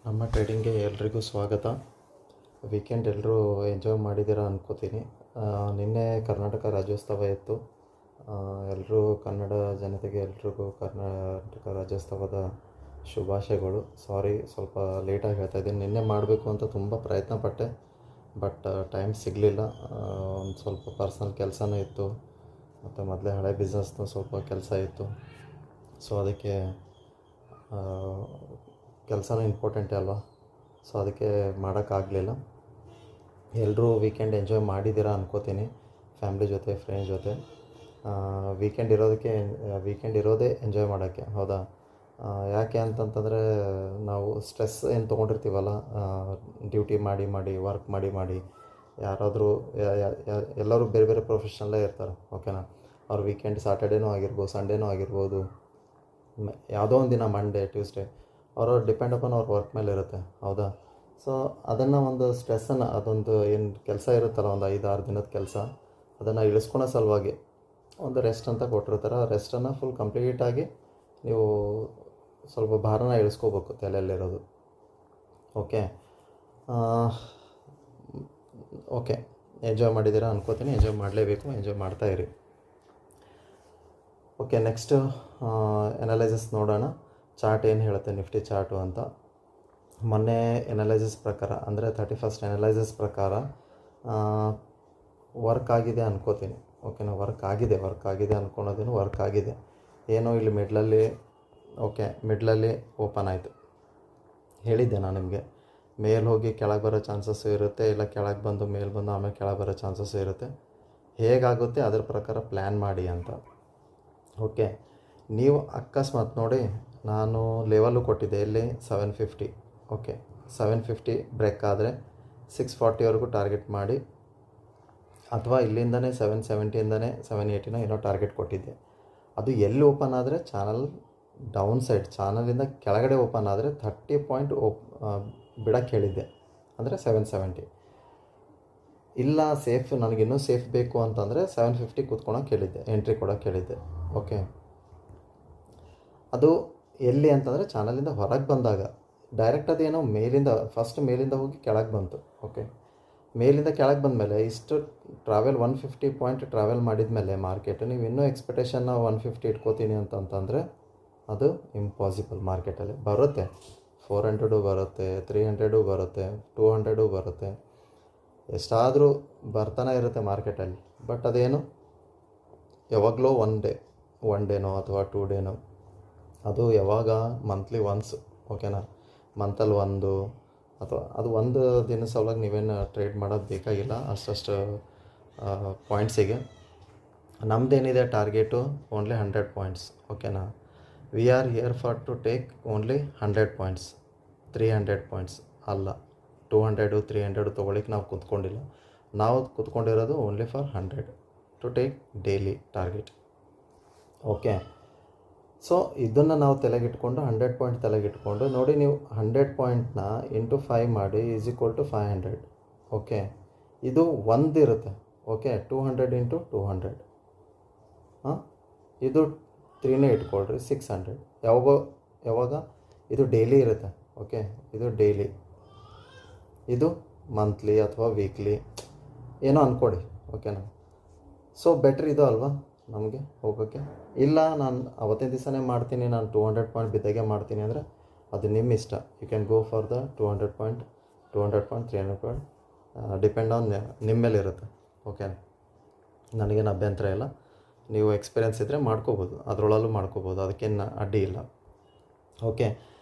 ನಮ್ಮ ಟ್ರೇಡಿಂಗ್ಗೆ ಎಲ್ರಿಗೂ ಸ್ವಾಗತ. ವೀಕೆಂಡ್ ಎಲ್ಲರೂ ಎಂಜಾಯ್ ಮಾಡಿದ್ದೀರಾ ಅನ್ಕೋತೀನಿ. ನಿನ್ನೆ ಕರ್ನಾಟಕ ರಾಜ್ಯೋತ್ಸವ ಇತ್ತು. ಎಲ್ಲರೂ ಕನ್ನಡ ಜನತೆಗೆ ಎಲ್ರಿಗೂ ಕರ್ನಾಟಕ ರಾಜ್ಯೋತ್ಸವದ ಶುಭಾಶಯಗಳು. ಸಾರಿ, ಸ್ವಲ್ಪ ಲೇಟಾಗಿ ಹೇಳ್ತಾ ಇದ್ದೀನಿ. ನಿನ್ನೆ ಮಾಡಬೇಕು ಅಂತ ತುಂಬ ಪ್ರಯತ್ನ ಪಟ್ಟೆ, ಬಟ್ ಟೈಮ್ ಸಿಗಲಿಲ್ಲ. ಒಂದು ಸ್ವಲ್ಪ ಪರ್ಸ್ನಲ್ ಕೆಲಸನೂ ಇತ್ತು, ಮತ್ತು ಮೊದಲೇ ಹಳೆ ಬಿಸ್ನೆಸ್ದು ಸ್ವಲ್ಪ ಕೆಲಸ ಇತ್ತು. ಸೊ ಅದಕ್ಕೆ ಕೆಲಸನೂ ಇಂಪಾರ್ಟೆಂಟೇ ಅಲ್ವಾ. ಸೊ ಅದಕ್ಕೆ ಮಾಡೋಕ್ಕಾಗಲಿಲ್ಲ. ಎಲ್ಲರೂ ವೀಕೆಂಡ್ ಎಂಜಾಯ್ ಮಾಡಿದ್ದೀರಾ ಅನ್ಕೋತೀನಿ, ಫ್ಯಾಮ್ಲಿ ಜೊತೆ, ಫ್ರೆಂಡ್ಸ್ ಜೊತೆ. ವೀಕೆಂಡ್ ಇರೋದೇ ಎಂಜಾಯ್ ಮಾಡೋಕ್ಕೆ, ಹೌದಾ? ಯಾಕೆ ಅಂತಂತಂದರೆ, ನಾವು ಸ್ಟ್ರೆಸ್ ಏನು ತೊಗೊಂಡಿರ್ತೀವಲ್ಲ, ಡ್ಯೂಟಿ ಮಾಡಿ ವರ್ಕ್ ಮಾಡಿ ಯಾರಾದರೂ ಎಲ್ಲರೂ ಬೇರೆ ಬೇರೆ ಪ್ರೊಫೆಷನಲ್ಲೇ ಇರ್ತಾರೆ, ಓಕೆನಾ? ಅವ್ರ ವೀಕೆಂಡ್ ಸಾಟರ್ಡೇನೂ ಆಗಿರ್ಬೋದು, ಸಂಡೇನೂ ಆಗಿರ್ಬೋದು, ಯಾವುದೋ ಒಂದು ದಿನ ಮಂಡೇ, ಟ್ಯೂಸ್ಡೇ, ಅವರು ಡಿಪೆಂಡ್ ಅಪಾನ್ ಅವ್ರ ವರ್ಕ್ ಮೇಲೆ ಇರುತ್ತೆ, ಹೌದಾ? ಸೊ ಅದನ್ನು ಒಂದು ಸ್ಟ್ರೆಸ್ಸನ್ನು, ಅದೊಂದು ಏನು ಕೆಲಸ ಇರುತ್ತಲ್ಲ, ಒಂದು 5-6 ದಿನದ ಕೆಲಸ, ಅದನ್ನು ಇಳಿಸ್ಕೊಳೋ ಸಲುವಾಗಿ ಒಂದು ರೆಸ್ಟ್ ಅಂತ ಕೊಟ್ಟಿರ್ತಾರೆ. ಆ ರೆಸ್ಟನ್ನು ಫುಲ್ ಕಂಪ್ಲೀಟಾಗಿ ನೀವು ಸ್ವಲ್ಪ ಭಾರನ ಇಳಿಸ್ಕೋಬೇಕು ತಲೆಯಲ್ಲಿರೋದು. ಓಕೆ, ಎಂಜಾಯ್ ಮಾಡಿದ್ದೀರಾ ಅನ್ಕೋತೀನಿ. ಎಂಜಾಯ್ ಮಾಡಲೇಬೇಕು, ಎಂಜಾಯ್ ಮಾಡ್ತಾಯಿರಿ. ಓಕೆ, ನೆಕ್ಸ್ಟ್ ಎನಾಲೈಸಿಸ್ ನೋಡೋಣ. ಚಾರ್ಟ್ ಏನು ಹೇಳುತ್ತೆ, ನಿಫ್ಟಿ ಚಾರ್ಟು ಅಂತ. ಮೊನ್ನೆ ಎನಾಲೈಸಿಸ್ ಪ್ರಕಾರ, ಅಂದರೆ 31st ಎನಾಲೈಸಿಸ್ ಪ್ರಕಾರ ವರ್ಕ್ ಆಗಿದೆ ಅನ್ಕೋತೀನಿ, ಓಕೆನಾ? ವರ್ಕ್ ಆಗಿದೆ ಅಂದ್ಕೊಳೋದೇನು ವರ್ಕ್ ಆಗಿದೆ. ಏನೋ ಇಲ್ಲಿ ಮಿಡ್ಲಲ್ಲಿ ಓಪನ್ ಆಯಿತು. ಹೇಳಿದ್ದೆ ನಾನು ನಿಮಗೆ, ಮೇಲೆ ಹೋಗಿ ಕೆಳಗೆ ಬರೋ ಚಾನ್ಸಸ್ಸು ಇರುತ್ತೆ, ಇಲ್ಲ ಕೆಳಗೆ ಬಂದು ಮೇಲೆ ಬಂದು ಆಮೇಲೆ ಕೆಳಗೆ ಬರೋ ಚಾನ್ಸಸ್ಸು ಇರುತ್ತೆ. ಹೇಗಾಗುತ್ತೆ ಅದ್ರ ಪ್ರಕಾರ ಪ್ಲ್ಯಾನ್ ಮಾಡಿ ಅಂತ. ಓಕೆ, ನೀವು ಅಕಸ್ಮಾತ್ ನೋಡಿ, ನಾನು ಲೆವೆಲ್ಲು ಕೊಟ್ಟಿದ್ದೆ ಇಲ್ಲಿ 750. ಓಕೆ, 750 ಬ್ರೇಕ್ ಆದರೆ 640ವರೆಗೂ ಟಾರ್ಗೆಟ್ ಮಾಡಿ, ಅಥವಾ ಇಲ್ಲಿಂದನೇ 770ಇಂದನೇ 780 ಏನೋ ಟಾರ್ಗೆಟ್ ಕೊಟ್ಟಿದ್ದೆ. ಅದು ಎಲ್ಲಿ ಓಪನ್ ಆದರೆ, ಚಾನಲ್ ಡೌನ್ ಸೈಡ್, ಚಾನಲಿಂದ ಕೆಳಗಡೆ ಓಪನ್ ಆದರೆ 30 ಪಾಯಿಂಟ್ ಬಿಡೋಕ್ಕೆ ಹೇಳಿದ್ದೆ, ಅಂದರೆ 770. ಇಲ್ಲ ಸೇಫ್, ನನಗಿನ್ನೂ ಸೇಫ್ ಬೇಕು ಅಂತಂದರೆ 750 ಕೂತ್ಕೊಳಕ್ಕೆ ಹೇಳಿದ್ದೆ, ಎಂಟ್ರಿ ಕೊಡೋಕ್ಕೆ ಹೇಳಿದ್ದೆ. ಓಕೆ, ಅದು ಎಲ್ಲಿ ಅಂತಂದರೆ ಚಾನಲಿಂದ ಹೊರಗೆ ಬಂದಾಗ ಡೈರೆಕ್ಟ್ ಅದೇನೋ ಮೇಲಿಂದ ಹೋಗಿ ಕೆಳಗೆ ಬಂತು. ಓಕೆ, ಮೇಲಿಂದ ಕೆಳಗೆ ಬಂದಮೇಲೆ ಇಷ್ಟು ಟ್ರಾವೆಲ್ 150 ಪಾಯಿಂಟ್ ಟ್ರಾವೆಲ್ ಮಾಡಿದ ಮೇಲೆ ಮಾರ್ಕೆಟು, ನೀವು ಇನ್ನೂ ಎಕ್ಸ್ಪೆಕ್ಟೇಷನ್ನ 150 ಇಟ್ಕೋತೀನಿ ಅಂತಂತಂದರೆ ಅದು ಇಂಪಾಸಿಬಲ್. ಮಾರ್ಕೆಟಲ್ಲಿ ಬರುತ್ತೆ, 400 ಬರುತ್ತೆ, 300 ಬರುತ್ತೆ, 200 ಬರುತ್ತೆ, ಎಷ್ಟಾದರೂ ಬರ್ತಾನೆ ಇರುತ್ತೆ ಮಾರ್ಕೆಟಲ್ಲಿ. ಬಟ್ ಅದೇನು ಯಾವಾಗಲೂ ಒನ್ ಡೇನೋ ಅಥವಾ 2 ಡೇನೋ, ಅದು ಯಾವಾಗ ಮಂತ್ಲಿ ಒನ್ಸ್, ಓಕೆನಾ? ಮಂತಲ್ಲಿ ಒಂದು, ಅಥವಾ ಅದು ಒಂದು ದಿನ ಸಲುವಾಗಿ ನೀವೇನು ಟ್ರೇಡ್ ಮಾಡೋದು ಬೇಕಾಗಿಲ್ಲ ಅಷ್ಟು ಪಾಯಿಂಟ್ಸಿಗೆ. ನಮ್ಮದೇನಿದೆ ಟಾರ್ಗೆಟು ಓನ್ಲಿ 100 ಪಾಯಿಂಟ್ಸ್, ಓಕೆನಾ? We are here for to take only 100 points, 300 points ಅಲ್ಲ. 200, 300 ತೊಗೊಳ್ಳಿಕ್ಕೆ ನಾವು ಕೂತ್ಕೊಂಡಿಲ್ಲ. ನಾವು ಕೂತ್ಕೊಂಡಿರೋದು only for 100 to take daily target. Okay, so ಇದನ್ನು ನಾವು ತಲೆಗಿಟ್ಕೊಂಡು 100 ಪಾಯಿಂಟ್ ತಲೆಗಿಟ್ಕೊಂಡು ನೋಡಿ, ನೀವು 100 ಪಾಯಿಂಟ್ನ ಇಂಟು 5 ಮಾಡಿ = 500. ಓಕೆ, ಇದು ಒಂದಿರುತ್ತೆ. ಓಕೆ, 200 ಇಂಟು 200, ಇದು 3ನೇ ಇಟ್ಕೊಳ್ರಿ, 600. ಯಾವಾಗ ಇದು ಡೈಲಿ ಇರುತ್ತೆ. ಓಕೆ, ಇದು ಡೈಲಿ, ಇದು ಮಂತ್ಲಿ ಅಥವಾ ವೀಕ್ಲಿ ಏನೋ ಅಂದ್ಕೊಡಿ, ಓಕೆನಾ? ಸೊ ಬೆಟ್ರ್ ಇದು ಅಲ್ವಾ ನಮಗೆ ಹೋಗೋಕ್ಕೆ. ಇಲ್ಲ, ನಾನು ಅವತ್ತಿನ ದಿವಸನೇ ಮಾಡ್ತೀನಿ, ನಾನು 200 ಪಾಯಿಂಟ್ ಬಿದ್ದಾಗೆ ಮಾಡ್ತೀನಿ ಅಂದರೆ ಅದು ನಿಮ್ಮ ಇಷ್ಟ. You can go for the 200 point, 300 point, depend on ನಿಮ್ಮ ಮೇಲೆ ಇರುತ್ತೆ. ಓಕೆ, ನನಗೇನು ಅಭ್ಯಂತರ ಇಲ್ಲ. ನೀವು ಎಕ್ಸ್ಪೀರಿಯೆನ್ಸ್ ಇದ್ದರೆ ಮಾಡ್ಕೋಬೋದು, ಅದರೊಳಲ್ಲೂ ಮಾಡ್ಕೋಬೋದು, ಅದಕ್ಕೇನು ಅಡ್ಡಿ ಇಲ್ಲ. ಓಕೆ,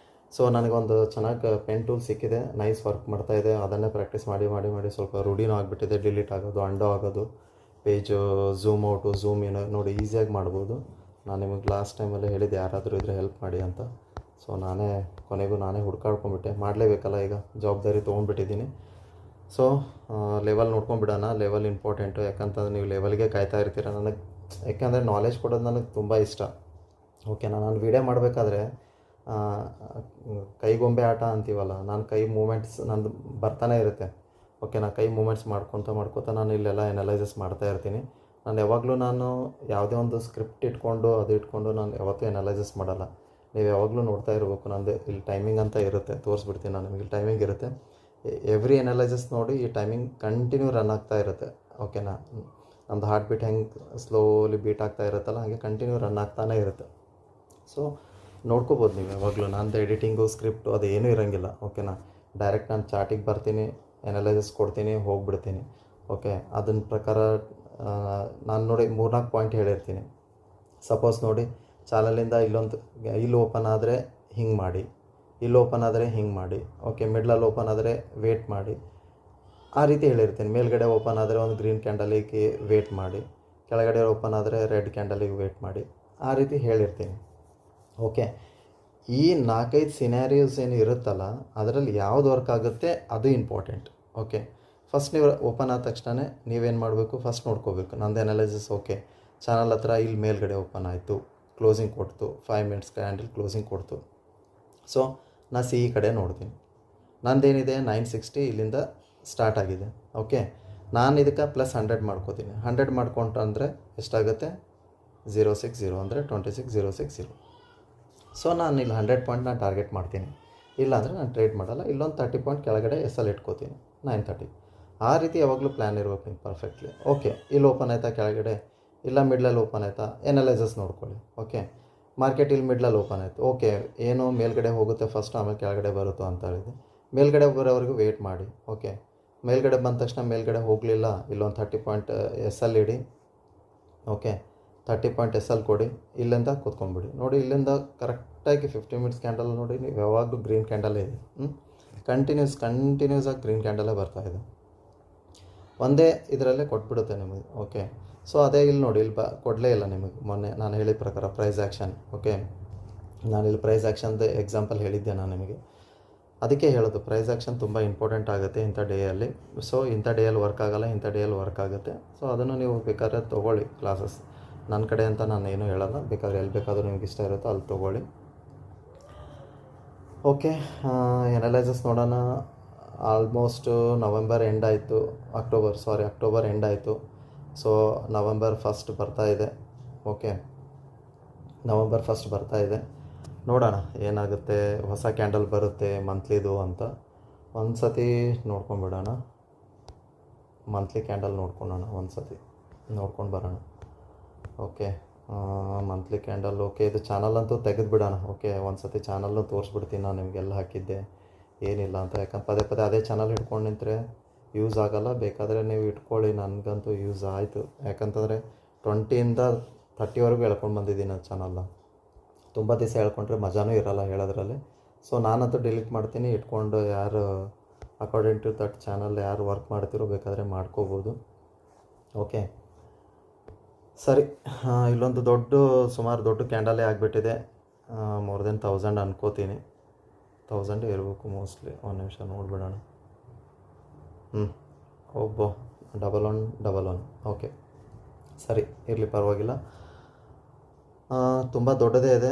ಸೊ ನನಗೊಂದು ಚೆನ್ನಾಗಿ ಪೆನ್ ಟೂಲ್ ಸಿಕ್ಕಿದೆ, ನೈಸ್ ವರ್ಕ್ ಮಾಡ್ತಾಯಿದೆ. ಅದನ್ನೇ ಪ್ರಾಕ್ಟೀಸ್ ಮಾಡಿ ಸ್ವಲ್ಪ ರೂಢಿನೂ ಆಗಿಬಿಟ್ಟಿದೆ. ಡಿಲೀಟ್ ಆಗೋದು, ಅಂಡೋ ಆಗೋದು, page zoom out, zoom in ನೋಡಿ ಈಸಿಯಾಗಿ ಮಾಡ್ಬೋದು. ನಾನು ನಿಮಗೆ ಲಾಸ್ಟ್ ಟೈಮಲ್ಲೇ ಹೇಳಿದ್ದೆ, ಯಾರಾದರೂ ಇದ್ದರೆ ಹೆಲ್ಪ್ ಮಾಡಿ ಅಂತ. ಸೊ ಕೊನೆಗೂ ನಾನೇ ಹುಡ್ಕಾಡ್ಕೊಂಡ್ಬಿಟ್ಟೆ, ಮಾಡಲೇಬೇಕಲ್ಲ, ಈಗ ಜವಾಬ್ದಾರಿ ತೊಗೊಂಡ್ಬಿಟ್ಟಿದ್ದೀನಿ. ಸೊ ಲೆವೆಲ್ ನೋಡ್ಕೊಂಬಿಡೋಣ. ಲೆವೆಲ್ ಇಂಪಾರ್ಟೆಂಟು, ಯಾಕಂತಂದ್ರೆ ನೀವು ಲೆವೆಲ್ಗೆ ಕಾಯ್ತಾ ಇರ್ತೀರ. ಯಾಕೆಂದರೆ ನಾಲೆಜ್ ಕೊಡೋದು ನನಗೆ ತುಂಬ ಇಷ್ಟ. ಓಕೆನಾ? ನಾನು ವೀಡಿಯೋ ಮಾಡಬೇಕಾದ್ರೆ ಕೈಗೊಂಬೆ ಆಟ ಅಂತೀವಲ್ಲ, ನಾನು ಕೈ ಮೂಮೆಂಟ್ಸ್ ನಂದು ಬರ್ತಾನೆ ಇರುತ್ತೆ. ಓಕೆನಾ? ಕೈ ಮೂಮೆಂಟ್ಸ್ ಮಾಡ್ಕೊತ ನಾನು ಇಲ್ಲೆಲ್ಲ ಎನಾಲೈಸಿಸ್ ಮಾಡ್ತಾ ಇರ್ತೀನಿ. ನಾನು ಯಾವುದೇ ಒಂದು ಸ್ಕ್ರಿಪ್ಟ್ ಇಟ್ಕೊಂಡು ನಾನು ಯಾವತ್ತೂ ಎನಾಲೈಸಿಸ್ ಮಾಡಲ್ಲ. ನೀವು ಯಾವಾಗಲೂ ನೋಡ್ತಾ ಇರಬೇಕು. ನಂದು ಇಲ್ಲಿ ಟೈಮಿಂಗ್ ಅಂತ ಇರುತ್ತೆ, ತೋರಿಸ್ಬಿಡ್ತೀನಿ ನಾನು ನಿಮಗೆ. ಟೈಮಿಂಗ್ ಇರುತ್ತೆ, ಎವ್ರಿ ಅನಾಲೈಸಿಸ್ ನೋಡಿ ಈ ಟೈಮಿಂಗ್ ಕಂಟಿನ್ಯೂ ರನ್ ಆಗ್ತಾ ಇರುತ್ತೆ. ಓಕೆನಾ, ನಮ್ಮದು ಹಾರ್ಟ್ ಬೀಟ್ ಹೆಂಗೆ ಸ್ಲೋಲಿ ಬೀಟ್ ಆಗ್ತಾ ಇರುತ್ತಲ್ಲ, ಹಾಗೆ ಕಂಟಿನ್ಯೂ ರನ್ ಆಗ್ತಾನೇ ಇರುತ್ತೆ. ಸೊ ನೋಡ್ಕೋಬೋದು ನೀವು ಯಾವಾಗಲೂ. ನಂದು ಎಡಿಟಿಂಗು ಸ್ಕ್ರಿಪ್ಟು ಅದು ಏನೂ ಇರೋಂಗಿಲ್ಲ. ಓಕೆನಾ, ಡೈರೆಕ್ಟ್ ನಾನು ಚಾಟಿಗೆ ಬರ್ತೀನಿ, ಅನಾಲೈಸಿಸ್ ಕೊಡ್ತೀನಿ, ಹೋಗ್ಬಿಡ್ತೀನಿ. ಓಕೆ, ಅದನ್ನ ಪ್ರಕಾರ ನಾನು ನೋಡಿ 3-4 ಪಾಯಿಂಟ್ ಹೇಳಿರ್ತೀನಿ. ಸಪೋಸ್ ನೋಡಿ, ಚಾನಲಿಂದ ಇಲ್ಲಿ ಓಪನ್ ಆದರೆ ಹಿಂಗೆ ಮಾಡಿ, ಇಲ್ಲಿ ಓಪನ್ ಆದರೆ ಹಿಂಗೆ ಮಾಡಿ, ಓಕೆ, ಮಿಡ್ಲಲ್ಲಿ ಓಪನ್ ಆದರೆ ವೇಟ್ ಮಾಡಿ, ಆ ರೀತಿ ಹೇಳಿರ್ತೀನಿ. ಮೇಲ್ಗಡೆ ಓಪನ್ ಆದರೆ ಒಂದು ಗ್ರೀನ್ ಕ್ಯಾಂಡಲಿಗೆ ವೇಟ್ ಮಾಡಿ, ಕೆಳಗಡೆ ಓಪನ್ ಆದರೆ ರೆಡ್ ಕ್ಯಾಂಡಲಿಗೆ ವೇಟ್ ಮಾಡಿ, ಆ ರೀತಿ ಹೇಳಿರ್ತೀನಿ. ಓಕೆ, ಈ 4-5 ಸಿನಾರಿಯೋಸ್ ಏನು ಇರುತ್ತಲ್ಲ, ಅದರಲ್ಲಿ ಯಾವುದು ವರ್ಕ್ ಆಗುತ್ತೆ ಅದು ಇಂಪಾರ್ಟೆಂಟ್. ಓಕೆ, ಫಸ್ಟ್ ನೀವು ಓಪನ್ ಆದ ತಕ್ಷಣ ನೀವೇನು ಮಾಡಬೇಕು, ಫಸ್ಟ್ ನೋಡ್ಕೋಬೇಕು ನಂದು ಅನಾಲಿಸಿಸ್. ಓಕೆ, ಚಾನಲ್ ಹತ್ರ ಇಲ್ಲಿ ಮೇಲ್ಗಡೆ ಓಪನ್ ಆಯಿತು, ಕ್ಲೋಸಿಂಗ್ ಕೊಡ್ತು, 5 ಮಿನಿಟ್ಸ್ ಕ್ಯಾಂಡಲ್ ಕ್ಲೋಸಿಂಗ್ ಕೊಡ್ತು. ಸೊ ನಾನು ಈ ಕಡೆ ನೋಡ್ತೀನಿ, ನಂದೇನಿದೆ 960 ಇಲ್ಲಿಂದ ಸ್ಟಾರ್ಟ್ ಆಗಿದೆ. ಓಕೆ, ನಾನು ಇದಕ್ಕೆ +100 ಮಾಡ್ಕೋತೀನಿ. 100 ಮಾಡ್ಕೊಂಡ್ರೆ ಎಷ್ಟಾಗುತ್ತೆ, 060 ಅಂದರೆ 26060. ಸೊ ನಾನು ಇಲ್ಲಿ 100 ಪಾಯಿಂಟ್ ನಾನು ಟಾರ್ಗೆಟ್ ಮಾಡ್ತೀನಿ. ಇಲ್ಲಾಂದರೆ ನಾನು ಟ್ರೇಡ್ ಮಾಡಲ್ಲ. ಇಲ್ಲೊಂದು 30 ಪಾಯಿಂಟ್ ಕೆಳಗಡೆ SL ಇಟ್ಕೋತೀನಿ, 930. ಆ ರೀತಿ ಯಾವಾಗಲೂ ಪ್ಲ್ಯಾನ್ ಇರ್ಬೇಕು ನಿಮ್ಗೆ ಪರ್ಫೆಕ್ಟ್ಲಿ. ಓಕೆ, ಇಲ್ಲಿ ಓಪನ್ ಆಯಿತಾ ಕೆಳಗಡೆ, ಇಲ್ಲ ಮಿಡ್ಲಲ್ಲಿ ಓಪನ್ ಆಯಿತಾ, ಎನಾಲೈಸಸ್ ನೋಡ್ಕೊಳ್ಳಿ. ಓಕೆ, ಮಾರ್ಕೆಟ್ ಇಲ್ಲಿ ಮಿಡ್ಲಲ್ಲಿ ಓಪನ್ ಆಯಿತು. ಓಕೆ, ಏನು ಮೇಲ್ಗಡೆ ಹೋಗುತ್ತೆ ಫಸ್ಟ್, ಆಮೇಲೆ ಕೆಳಗಡೆ ಬರುತ್ತೋ ಅಂತ ಹೇಳಿದೆ. ಮೇಲ್ಗಡೆ ಬರೋವರೆಗೂ ವೆಯ್ಟ್ ಮಾಡಿ. ಓಕೆ, ಮೇಲ್ಗಡೆ ಬಂದ ತಕ್ಷಣ ಮೇಲ್ಗಡೆ ಹೋಗಲಿಲ್ಲ, ಇಲ್ಲೊಂದು 30 ಪಾಯಿಂಟ್ SL ಇಡಿ. ಓಕೆ, 30 ಪಾಯಿಂಟ್ SL ಕೊಡಿ, ಇಲ್ಲಿಂದ ಕೂತ್ಕೊಂಡ್ಬಿಡಿ. ನೋಡಿ, ಇಲ್ಲಿಂದ ಕರೆಕ್ಟಾಗಿ 50 ಮಿನಿಟ್ಸ್ ಕ್ಯಾಂಡಲ್ ನೋಡಿ, ನೀವು ಯಾವಾಗಲೂ ಗ್ರೀನ್ ಕ್ಯಾಂಡಲೇ ಇದೆ. ಕಂಟಿನ್ಯೂಸ್ ಆಗಿ ಗ್ರೀನ್ ಕ್ಯಾಂಡಲೇ ಬರ್ತಾಯಿದೆ. ಒಂದೇ ಇದರಲ್ಲೇ ಕೊಟ್ಬಿಡುತ್ತೆ ನಿಮಗೆ. ಓಕೆ, ಸೊ ಅದೇ ಇಲ್ಲಿ ನೋಡಿ, ಇಲ್ಲಿ ಕೊಡಲೇ ಇಲ್ಲ ನಿಮಗೆ. ಮೊನ್ನೆ ನಾನು ಹೇಳಿದ ಪ್ರಕಾರ ಪ್ರೈಸ್ ಆ್ಯಕ್ಷನ್. ಓಕೆ, ನಾನಿಲ್ಲಿ ಪ್ರೈಸ್ ಆ್ಯಕ್ಷನ್ದು ಎಕ್ಸಾಂಪಲ್ ಹೇಳಿದ್ದೆ ನಾನು ನಿಮಗೆ. ಅದಕ್ಕೆ ಹೇಳೋದು, ಪ್ರೈಸ್ ಆ್ಯಕ್ಷನ್ ತುಂಬ ಇಂಪಾರ್ಟೆಂಟ್ ಆಗುತ್ತೆ ಇಂಥ ಡೇಯಲ್ಲಿ. ಸೊ ಇಂಥ ಡೇಯಲ್ಲಿ ವರ್ಕ್ ಆಗೋಲ್ಲ, ಇಂಥ ಡೇಯಲ್ಲಿ ವರ್ಕ್ ಆಗುತ್ತೆ. ಸೊ ಅದನ್ನು ನೀವು ಬೇಕಾದ್ರೆ ತೊಗೊಳ್ಳಿ ಕ್ಲಾಸಸ್. ನನ್ನ ಕಡೆ ಅಂತ ನಾನು ಏನೂ ಹೇಳೋಲ್ಲ, ಬೇಕಾದ್ರೆ ಎಲ್ಲಿ ಬೇಕಾದರೂ ನಿಮ್ಗೆ ಇಷ್ಟ ಇರುತ್ತೋ ಅಲ್ಲಿ ತೊಗೊಳ್ಳಿ. ಓಕೆ, ಎನಾಲೈಸಸ್ ನೋಡೋಣ. ಆಲ್ಮೋಸ್ಟ್ ನವೆಂಬರ್ ಎಂಡ್ ಆಯಿತು, ಅಕ್ಟೋಬರ್ ಎಂಡ್ ಆಯಿತು. ಸೊ ನವೆಂಬರ್ 1 ಬರ್ತಾಯಿದೆ. ಓಕೆ, ನವೆಂಬರ್ 1 ಬರ್ತಾಯಿದೆ. ನೋಡೋಣ ಏನಾಗುತ್ತೆ. ಹೊಸ ಕ್ಯಾಂಡಲ್ ಬರುತ್ತೆ ಮಂತ್ಲಿದು ಅಂತ. ಒಂದು ಸತಿ ನೋಡ್ಕೊಂಬಿಡೋಣ, ಮಂತ್ಲಿ ಕ್ಯಾಂಡಲ್ ನೋಡ್ಕೊಳ್ಳೋಣ, ಒಂದು ಸತಿ ನೋಡ್ಕೊಂಡು ಬರೋಣ. Okay, monthly candle. ಓಕೆ, ಇದು ಚಾನಲ್ ಅಂತೂ ತೆಗೆದುಬಿಡೋಣ. ಓಕೆ, ಒಂದು ಸತಿ ಚಾನಲ್ಲು ತೋರಿಸ್ಬಿಡ್ತೀನಿ ನಾನು ನಿಮಗೆಲ್ಲ ಹಾಕಿದ್ದೆ ಏನಿಲ್ಲ ಅಂತ. ಯಾಕಂದ್ರೆ ಪದೇ ಅದೇ ಚಾನಲ್ ಹಿಡ್ಕೊಂಡು ನಿಂತರೆ ಯೂಸ್ ಆಗೋಲ್ಲ. ಬೇಕಾದರೆ ನೀವು ಇಟ್ಕೊಳ್ಳಿ, ನನಗಂತೂ ಯೂಸ್ ಆಯಿತು. ಯಾಕಂತಂದರೆ 20ಇಂದ 30ವರೆಗೂ ಹೇಳ್ಕೊಂಡು ಬಂದಿದ್ದೀನಿ ಆ ಚಾನಲ್ನ. ತುಂಬ ದಿವಸ ಹೇಳ್ಕೊಂಡ್ರೆ ಮಜಾನೂ ಇರೋಲ್ಲ ಹೇಳೋದ್ರಲ್ಲಿ. ಸೊ ನಾನಂತೂ ಡಿಲೀಟ್ ಮಾಡ್ತೀನಿ. ಇಟ್ಕೊಂಡು ಯಾರು ಅಕಾರ್ಡಿಂಗ್ ಟು ದಟ್ ಚಾನಲ್ ಯಾರು ವರ್ಕ್ ಮಾಡ್ತಿರೋ ಬೇಕಾದರೆ ಮಾಡ್ಕೋಬೋದು. ಓಕೆ, ಸರಿ. ಇಲ್ಲೊಂದು ಸುಮಾರು ದೊಡ್ಡ ಕ್ಯಾಂಡಲೇ ಆಗಿಬಿಟ್ಟಿದೆ. ಮೋರ್ ದೆನ್ 1000 ಅನ್ಕೋತೀನಿ. 1000 ಇರಬೇಕು ಮೋಸ್ಟ್ಲಿ. ಒಂದು ನಿಮಿಷ ನೋಡಿಬಿಡೋಣ. Double one. ಓಕೆ, ಸರಿ ಇರಲಿ, ಪರವಾಗಿಲ್ಲ. ತುಂಬ ದೊಡ್ಡದೇ ಇದೆ.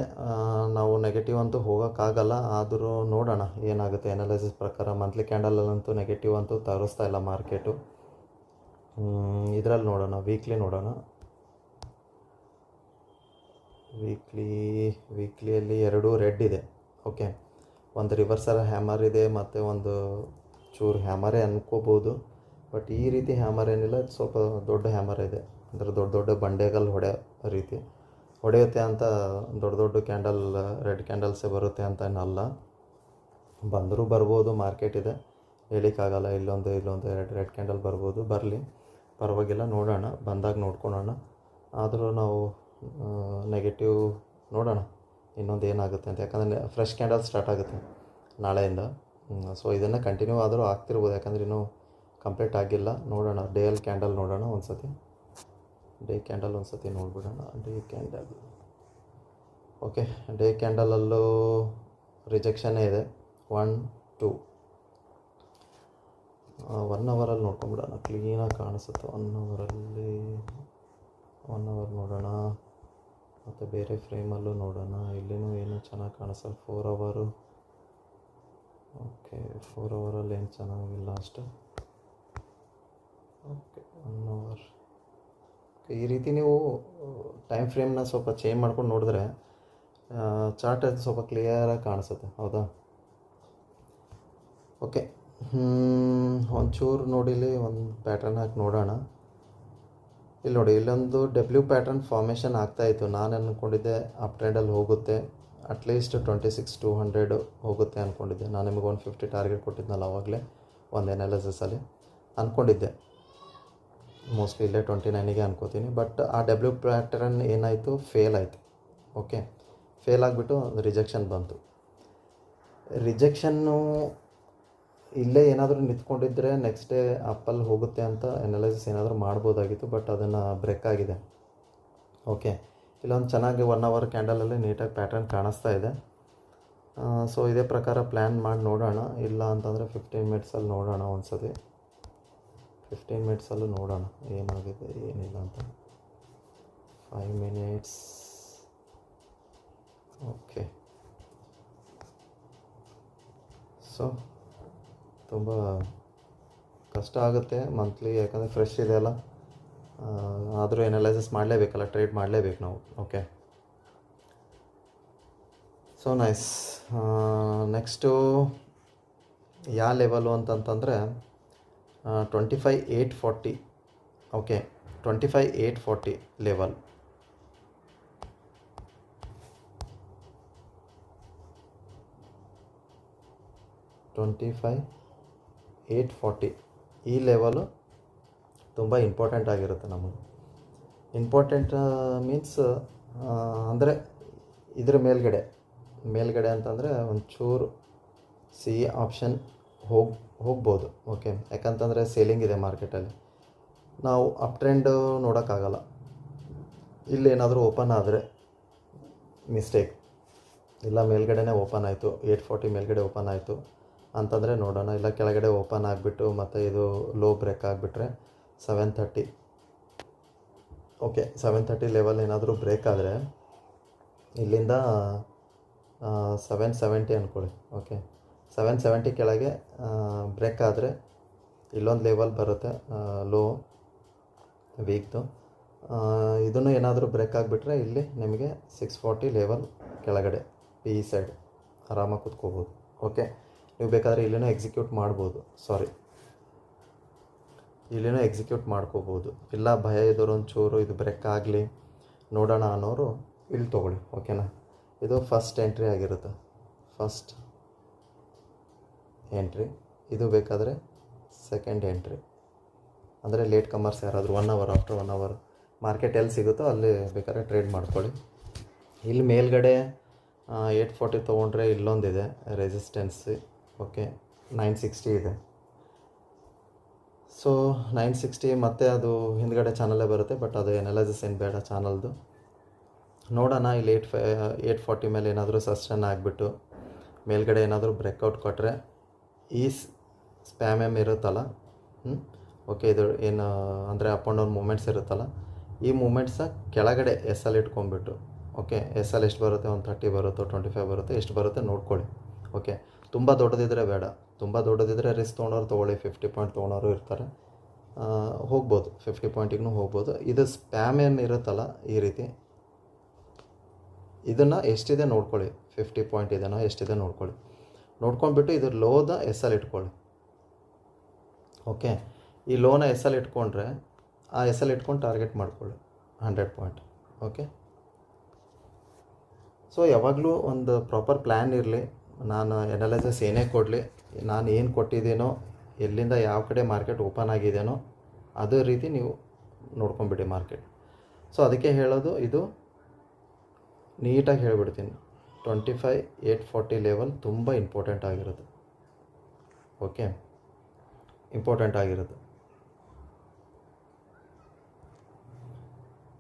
ನಾವು ನೆಗೆಟಿವ್ ಅಂತೂ ಹೋಗೋಕ್ಕಾಗಲ್ಲ. ಆದರೂ ನೋಡೋಣ ಏನಾಗುತ್ತೆ. ಅನಾಲಿಸಿಸ್ ಪ್ರಕಾರ ಮಂತ್ಲಿ ಕ್ಯಾಂಡಲಲ್ಲಂತೂ ನೆಗೆಟಿವ್ ಅಂತೂ ತೋರಿಸ್ತಾ ಇಲ್ಲ ಮಾರ್ಕೆಟು. ಇದರಲ್ಲಿ ನೋಡೋಣ, ವೀಕ್ಲಿ ನೋಡೋಣ. ವೀಕ್ಲಿಯಲ್ಲಿ 2 ರೆಡ್ ಇದೆ. ಓಕೆ, ಒಂದು ರಿವರ್ಸಲ್ ಹ್ಯಾಮರ್ ಇದೆ ಮತ್ತು ಒಂದು ಚೂರು ಹ್ಯಾಮರೇ ಅನ್ಕೋಬೋದು. ಬಟ್ ಈ ರೀತಿ ಹ್ಯಾಮರ್ ಏನಿಲ್ಲ, ಸ್ವಲ್ಪ ದೊಡ್ಡ ಹ್ಯಾಮರ್ ಇದೆ. ಅಂದರೆ ದೊಡ್ಡ ಬಂಡೆಗಲ್ಲಿ ಹೊಡೆಯುತ್ತೆ ಅಂತ ದೊಡ್ಡ ಕ್ಯಾಂಡಲ್, ರೆಡ್ ಕ್ಯಾಂಡಲ್ಸೇ ಬರುತ್ತೆ ಅಂತ ಏನಲ್ಲ. ಬಂದರೂ ಬರ್ಬೋದು, ಮಾರ್ಕೆಟ್ ಇದೆ, ಹೇಳಿಕ್ಕಾಗಲ್ಲ. ಇಲ್ಲೊಂದು ರೆಡ್ ಕ್ಯಾಂಡಲ್ ಬರ್ಬೋದು, ಬರಲಿ, ಪರವಾಗಿಲ್ಲ. ನೋಡೋಣ, ಬಂದಾಗ ನೋಡ್ಕೊಳ್ಳೋಣ. ಆದರೂ ನಾವು ನೆಗೆಟಿವ್ ನೋಡೋಣ ಇನ್ನೊಂದು ಏನಾಗುತ್ತೆ ಅಂತ. ಯಾಕಂದರೆ ಫ್ರೆಶ್ ಕ್ಯಾಂಡಲ್ ಸ್ಟಾರ್ಟ್ ಆಗುತ್ತೆ ನಾಳೆಯಿಂದ. ಸೊ ಇದನ್ನು ಕಂಟಿನ್ಯೂ ಆದರೂ ಆಗ್ತಿರ್ಬೋದು, ಯಾಕಂದರೆ ಇನ್ನೂ ಕಂಪ್ಲೀಟ್ ಆಗಿಲ್ಲ. ನೋಡೋಣ, ಡೇಯಲ್ಲಿ ಕ್ಯಾಂಡಲ್ ನೋಡೋಣ ಒಂದು ಸತಿ. ಡೇ ಕ್ಯಾಂಡಲ್ ಒಂದು ಸತಿ ನೋಡಿಬಿಡೋಣ. Day candle. ಓಕೆ, ಡೇ ಕ್ಯಾಂಡಲಲ್ಲೂ ರಿಜೆಕ್ಷನ್ನೇ ಇದೆ. 1 2 1 ಅವರಲ್ಲಿ ನೋಡ್ಕೊಂಬಿಡೋಣ, ಕ್ಲೀನಾಗಿ ಕಾಣಿಸುತ್ತೆ. 1 ಅವರಲ್ಲಿ 1 ಅವರ್ ನೋಡೋಣ, ಮತ್ತು ಬೇರೆ ಫ್ರೇಮಲ್ಲೂ ನೋಡೋಣ. ಇಲ್ಲಿನೂ ಏನೂ ಚೆನ್ನಾಗಿ ಕಾಣಿಸಲ್ಲ. 4 ಅವರು. ಓಕೆ, 4 ಅವರಲ್ಲಿ ಏನು ಚೆನ್ನಾಗಿಲ್ಲ ಅಷ್ಟು. Okay, 1 hour. ಈ ರೀತಿ ನೀವು ಟೈಮ್ ಫ್ರೇಮ್ನ ಸ್ವಲ್ಪ ಚೇಂಜ್ ಮಾಡ್ಕೊಂಡು ನೋಡಿದ್ರೆ ಚಾರ್ಟ್ ಅದು ಸ್ವಲ್ಪ ಕ್ಲಿಯರಾಗಿ ಕಾಣಿಸುತ್ತೆ, ಹೌದಾ? ಓಕೆ, ಒಂಚೂರು ನೋಡಿಲಿ, ಒಂದು ಪ್ಯಾಟ್ರನ್ ಹಾಕಿ ನೋಡೋಣ. ಇಲ್ಲಿ ನೋಡಿ, ಇಲ್ಲೊಂದು ಡಬ್ಲ್ಯೂ ಪ್ಯಾಟ್ರನ್ ಫಾರ್ಮೇಷನ್ ಆಗ್ತಾಯಿತ್ತು. ನಾನು ಅಂದ್ಕೊಂಡಿದ್ದೆ ಅಪ್ ಟ್ರೆಂಡಲ್ಲಿ ಹೋಗುತ್ತೆ, ಅಟ್ಲೀಸ್ಟ್ 26,200 ಹೋಗುತ್ತೆ ಅಂದ್ಕೊಂಡಿದ್ದೆ. ನಾನು ನಿಮಗೆ 150 ಟಾರ್ಗೆಟ್ ಕೊಟ್ಟಿದ್ನಲ್ಲ ಆವಾಗಲೇ ಒಂದು ಎನಾಲಿಸಿಸಲ್ಲಿ ಅಂದ್ಕೊಂಡಿದ್ದೆ. ಮೋಸ್ಟ್ಲಿ ಇಲ್ಲೇ 29ಗೆ ಅನ್ಕೋತೀನಿ. ಬಟ್ ಆ ಡಬ್ಲ್ಯೂ ಪ್ಯಾಟ್ರನ್ ಏನಾಯಿತು, ಫೇಲ್ ಆಯಿತು. ಓಕೆ, ಫೇಲ್ ಆಗಿಬಿಟ್ಟು ರಿಜೆಕ್ಷನ್ ಬಂತು. ರಿಜೆಕ್ಷನ್ನು ಇಲ್ಲೇ ಏನಾದರೂ ನಿಂತ್ಕೊಂಡಿದ್ದರೆ ನೆಕ್ಸ್ಟ್ ಡೇ ಅಪ್ಪಲ್ಲಿ ಹೋಗುತ್ತೆ ಅಂತ ಎನಾಲಿಸಿಸ್ ಏನಾದರೂ ಮಾಡ್ಬೋದಾಗಿತ್ತು. ಬಟ್ ಅದನ್ನು ಬ್ರೇಕ್ ಆಗಿದೆ. ಓಕೆ, ಇಲ್ಲೊಂದು ಚೆನ್ನಾಗಿ 1 ಅವರ್ ಕ್ಯಾಂಡಲಲ್ಲಿ ನೀಟಾಗಿ ಪ್ಯಾಟ್ರನ್ ಕಾಣಿಸ್ತಾ ಇದೆ. ಸೊ ಇದೇ ಪ್ರಕಾರ ಪ್ಲ್ಯಾನ್ ಮಾಡಿ ನೋಡೋಣ. ಇಲ್ಲ ಅಂತಂದರೆ 15 ಮಿನಿಟ್ಸಲ್ಲಿ ನೋಡೋಣ. ಒಂದು ಸತಿ 15 ಮಿನಿಟ್ಸಲ್ಲೂ ನೋಡೋಣ ಏನಾಗಿದೆ ಏನಿಲ್ಲ ಅಂತ. 5 ಮಿನಿಟ್ಸ್. ಓಕೆ, ಸೊ ತುಂಬ ಕಷ್ಟ ಆಗುತ್ತೆ ಮಂತ್ಲಿ, ಯಾಕಂದರೆ ಫ್ರೆಶ್ ಇದೆ ಅಲ್ಲ. ಆದರೂ ಎನಾಲೈಸಿಸ್ ಮಾಡಲೇಬೇಕಲ್ಲ, ಟ್ರೇಡ್ ಮಾಡಲೇಬೇಕು ನಾವು. Okay, so nice. ನೆಕ್ಸ್ಟು ಯಾವ ಲೆವೆಲು ಅಂತಂತಂದರೆ 25,840. Okay, 25,840 level. ಈ ಲೆವೆಲು ತುಂಬ ಇಂಪಾರ್ಟೆಂಟ್ ಆಗಿರುತ್ತೆ ನಮಗೆ. ಇಂಪಾರ್ಟೆಂಟ್ ಮೀನ್ಸ್ ಅಂದರೆ ಇದ್ರ ಮೇಲ್ಗಡೆ ಅಂತಂದರೆ ಒಂಚೂರು ಸಿ ಆಪ್ಷನ್ ಹೋಗ್ಬೋದು. ಓಕೆ, ಯಾಕಂತಂದರೆ ಸೇಲಿಂಗ್ ಇದೆ ಮಾರ್ಕೆಟಲ್ಲಿ, ನಾವು ಅಪ್ ಟ್ರೆಂಡ್ ನೋಡೋಕ್ಕಾಗಲ್ಲ. ಇಲ್ಲೇನಾದರೂ ಓಪನ್ ಆದರೆ ಮಿಸ್ಟೇಕ್. ಇಲ್ಲ ಮೇಲ್ಗಡೆನೇ ಓಪನ್ ಆಯಿತು, 840 ಮೇಲ್ಗಡೆ ಓಪನ್ ಆಯಿತು ಅಂತಂದರೆ ನೋಡೋಣ. ಇಲ್ಲ ಕೆಳಗಡೆ ಓಪನ್ ಆಗಿಬಿಟ್ಟು ಮತ್ತು ಇದು ಲೋ ಬ್ರೇಕ್ ಆಗಿಬಿಟ್ರೆ 730. ಓಕೆ, 730 ಲೆವೆಲ್ ಏನಾದರೂ ಬ್ರೇಕ್ ಆದರೆ ಇಲ್ಲಿಂದ 770 ಅಂದ್ಕೊಳ್ಳಿ. ಓಕೆ, 770 ಕೆಳಗೆ ಬ್ರೇಕ್ ಆದರೆ ಇಲ್ಲೊಂದು ಲೆವೆಲ್ ಬರುತ್ತೆ ಲೋ ವೀಕ್ದು. ಇದನ್ನು ಏನಾದರೂ ಬ್ರೇಕ್ ಆಗಿಬಿಟ್ರೆ ಇಲ್ಲಿ ನಿಮಗೆ 640 ಲೆವೆಲ್ ಕೆಳಗಡೆ ಈ ಸೈಡ್ ಆರಾಮಾಗಿ ಕೂತ್ಕೋಬೋದು. ಓಕೆ, ನೀವು ಬೇಕಾದರೆ ಇಲ್ಲಿನೂ ಎಕ್ಸಿಕ್ಯೂಟ್ ಮಾಡ್ಕೋಬೋದು. ಇಲ್ಲ ಭಯ ಇದ್ದವರು ಒಂಚೂರು ಇದು ಬ್ರೇಕ್ ಆಗಲಿ ನೋಡೋಣ ಅನ್ನೋರು ಇಲ್ಲಿ ತೊಗೊಳ್ಳಿ. ಓಕೆನಾ, ಇದು ಫಸ್ಟ್ ಎಂಟ್ರಿ ಆಗಿರುತ್ತೆ. ಫಸ್ಟ್ ಎಂಟ್ರಿ ಇದು ಬೇಕಾದರೆ ಸೆಕೆಂಡ್ ಎಂಟ್ರಿ. ಅಂದರೆ ಲೇಟ್ ಕಮರ್ಸ್ ಯಾರಾದರೂ 1 ಅವರ್ ಆಫ್ಟರ್ 1 ಅವರ್ ಮಾರ್ಕೆಟ್ ಎಲ್ಲಿ ಸಿಗುತ್ತೋ ಅಲ್ಲಿ ಬೇಕಾದ್ರೆ ಟ್ರೇಡ್ ಮಾಡ್ಕೊಳ್ಳಿ. ಇಲ್ಲಿ ಮೇಲ್ಗಡೆ 840 ತೊಗೊಂಡ್ರೆ ಇಲ್ಲೊಂದಿದೆ ರೆಸಿಸ್ಟೆನ್ಸ್. ಓಕೆ, 960 ಇದೆ. ಸೊ 960 ಮತ್ತು ಅದು ಹಿಂದ್ಗಡೆ ಚಾನಲೇ ಬರುತ್ತೆ. ಬಟ್ ಅದು ಎನಾಲಿಸಿಸ್ ಏನು ಬೇಡ ಚಾನಲ್ದು. ನೋಡೋಣ, ಇಲ್ಲಿ 840 ಮೇಲೆ ಏನಾದರೂ ಸಸ್ಟೈನ್ ಆಗಿಬಿಟ್ಟು ಮೇಲ್ಗಡೆ ಏನಾದರೂ ಬ್ರೇಕೌಟ್ ಕೊಟ್ಟರೆ ಈ ಸ್ಪ್ಯಾಮ್ ಇರುತ್ತಲ್ಲ, ಓಕೆ, ಇದು ಏನು ಅಂದರೆ ಅಪ್ ಆ್ಯಂಡ್ ಡೌನ್ ಮೂಮೆಂಟ್ಸ್ ಇರುತ್ತಲ್ಲ, ಈ ಮೂಮೆಂಟ್ಸ ಕೆಳಗಡೆ SL ಇಟ್ಕೊಂಡ್ಬಿಟ್ಟು. ಓಕೆ, SL ಎಷ್ಟು ಬರುತ್ತೆ, 130 ಬರುತ್ತೋ 25 ಬರುತ್ತೆ, ಎಷ್ಟು ಬರುತ್ತೆ ನೋಡ್ಕೊಳ್ಳಿ. ಓಕೆ, ತುಂಬ ದೊಡ್ಡದಿದ್ದರೆ ಬೇಡ. ತುಂಬ ದೊಡ್ಡದಿದ್ದರೆ ರಿಸ್ಕ್ ತೊಗೊಳೋರು ತೊಗೊಳ್ಳಿ, 50 ಪಾಯಿಂಟ್ ತೊಗೊಳೋರು ಇರ್ತಾರೆ, ಹೋಗ್ಬೋದು, 50 ಪಾಯಿಂಟಿಗೂ ಹೋಗ್ಬೋದು. ಇದು ಸ್ಪ್ಯಾಮ್ ಏನು ಇರುತ್ತಲ್ಲ ಈ ರೀತಿ, ಇದನ್ನು ಎಷ್ಟಿದೆ ನೋಡ್ಕೊಳ್ಳಿ, 50 ಪಾಯಿಂಟ್ ಇದೆನೋ ಎಷ್ಟಿದೆ ನೋಡ್ಕೊಂಡ್ಬಿಟ್ಟು ಇದು ಲೋದ SL ಇಟ್ಕೊಳ್ಳಿ. ಓಕೆ, ಈ ಲೋನ SL ಇಟ್ಕೊಂಡ್ರೆ ಆ SL ಇಟ್ಕೊಂಡು ಟಾರ್ಗೆಟ್ ಮಾಡ್ಕೊಳ್ಳಿ 100 ಪಾಯಿಂಟ್. ಓಕೆ, ಸೊ ಯಾವಾಗಲೂ ಒಂದು ಪ್ರಾಪರ್ ಪ್ಲ್ಯಾನ್ ಇರಲಿ. ನಾನು ಎನಾಲಿಸಿಸ್ ಏನೇ ಕೊಡಲಿ, ನಾನು ಏನು ಕೊಟ್ಟಿದ್ದೀನೋ, ಎಲ್ಲಿಂದ ಯಾವ ಕಡೆ ಮಾರ್ಕೆಟ್ ಓಪನ್ ಆಗಿದೆಯೋ ಅದೇ ರೀತಿ ನೀವು ನೋಡ್ಕೊಂಬಿಡಿ ಮಾರ್ಕೆಟ್. ಸೊ ಅದಕ್ಕೆ ಹೇಳೋದು, ಇದು ನೀಟಾಗಿ ಹೇಳಿಬಿಡ್ತೀನಿ, 25,840 ಲೆವೆಲ್ ತುಂಬ ಇಂಪಾರ್ಟೆಂಟ್ ಆಗಿರುತ್ತೆ. ಓಕೆ, ಇಂಪಾರ್ಟೆಂಟ್ ಆಗಿರುತ್ತೆ.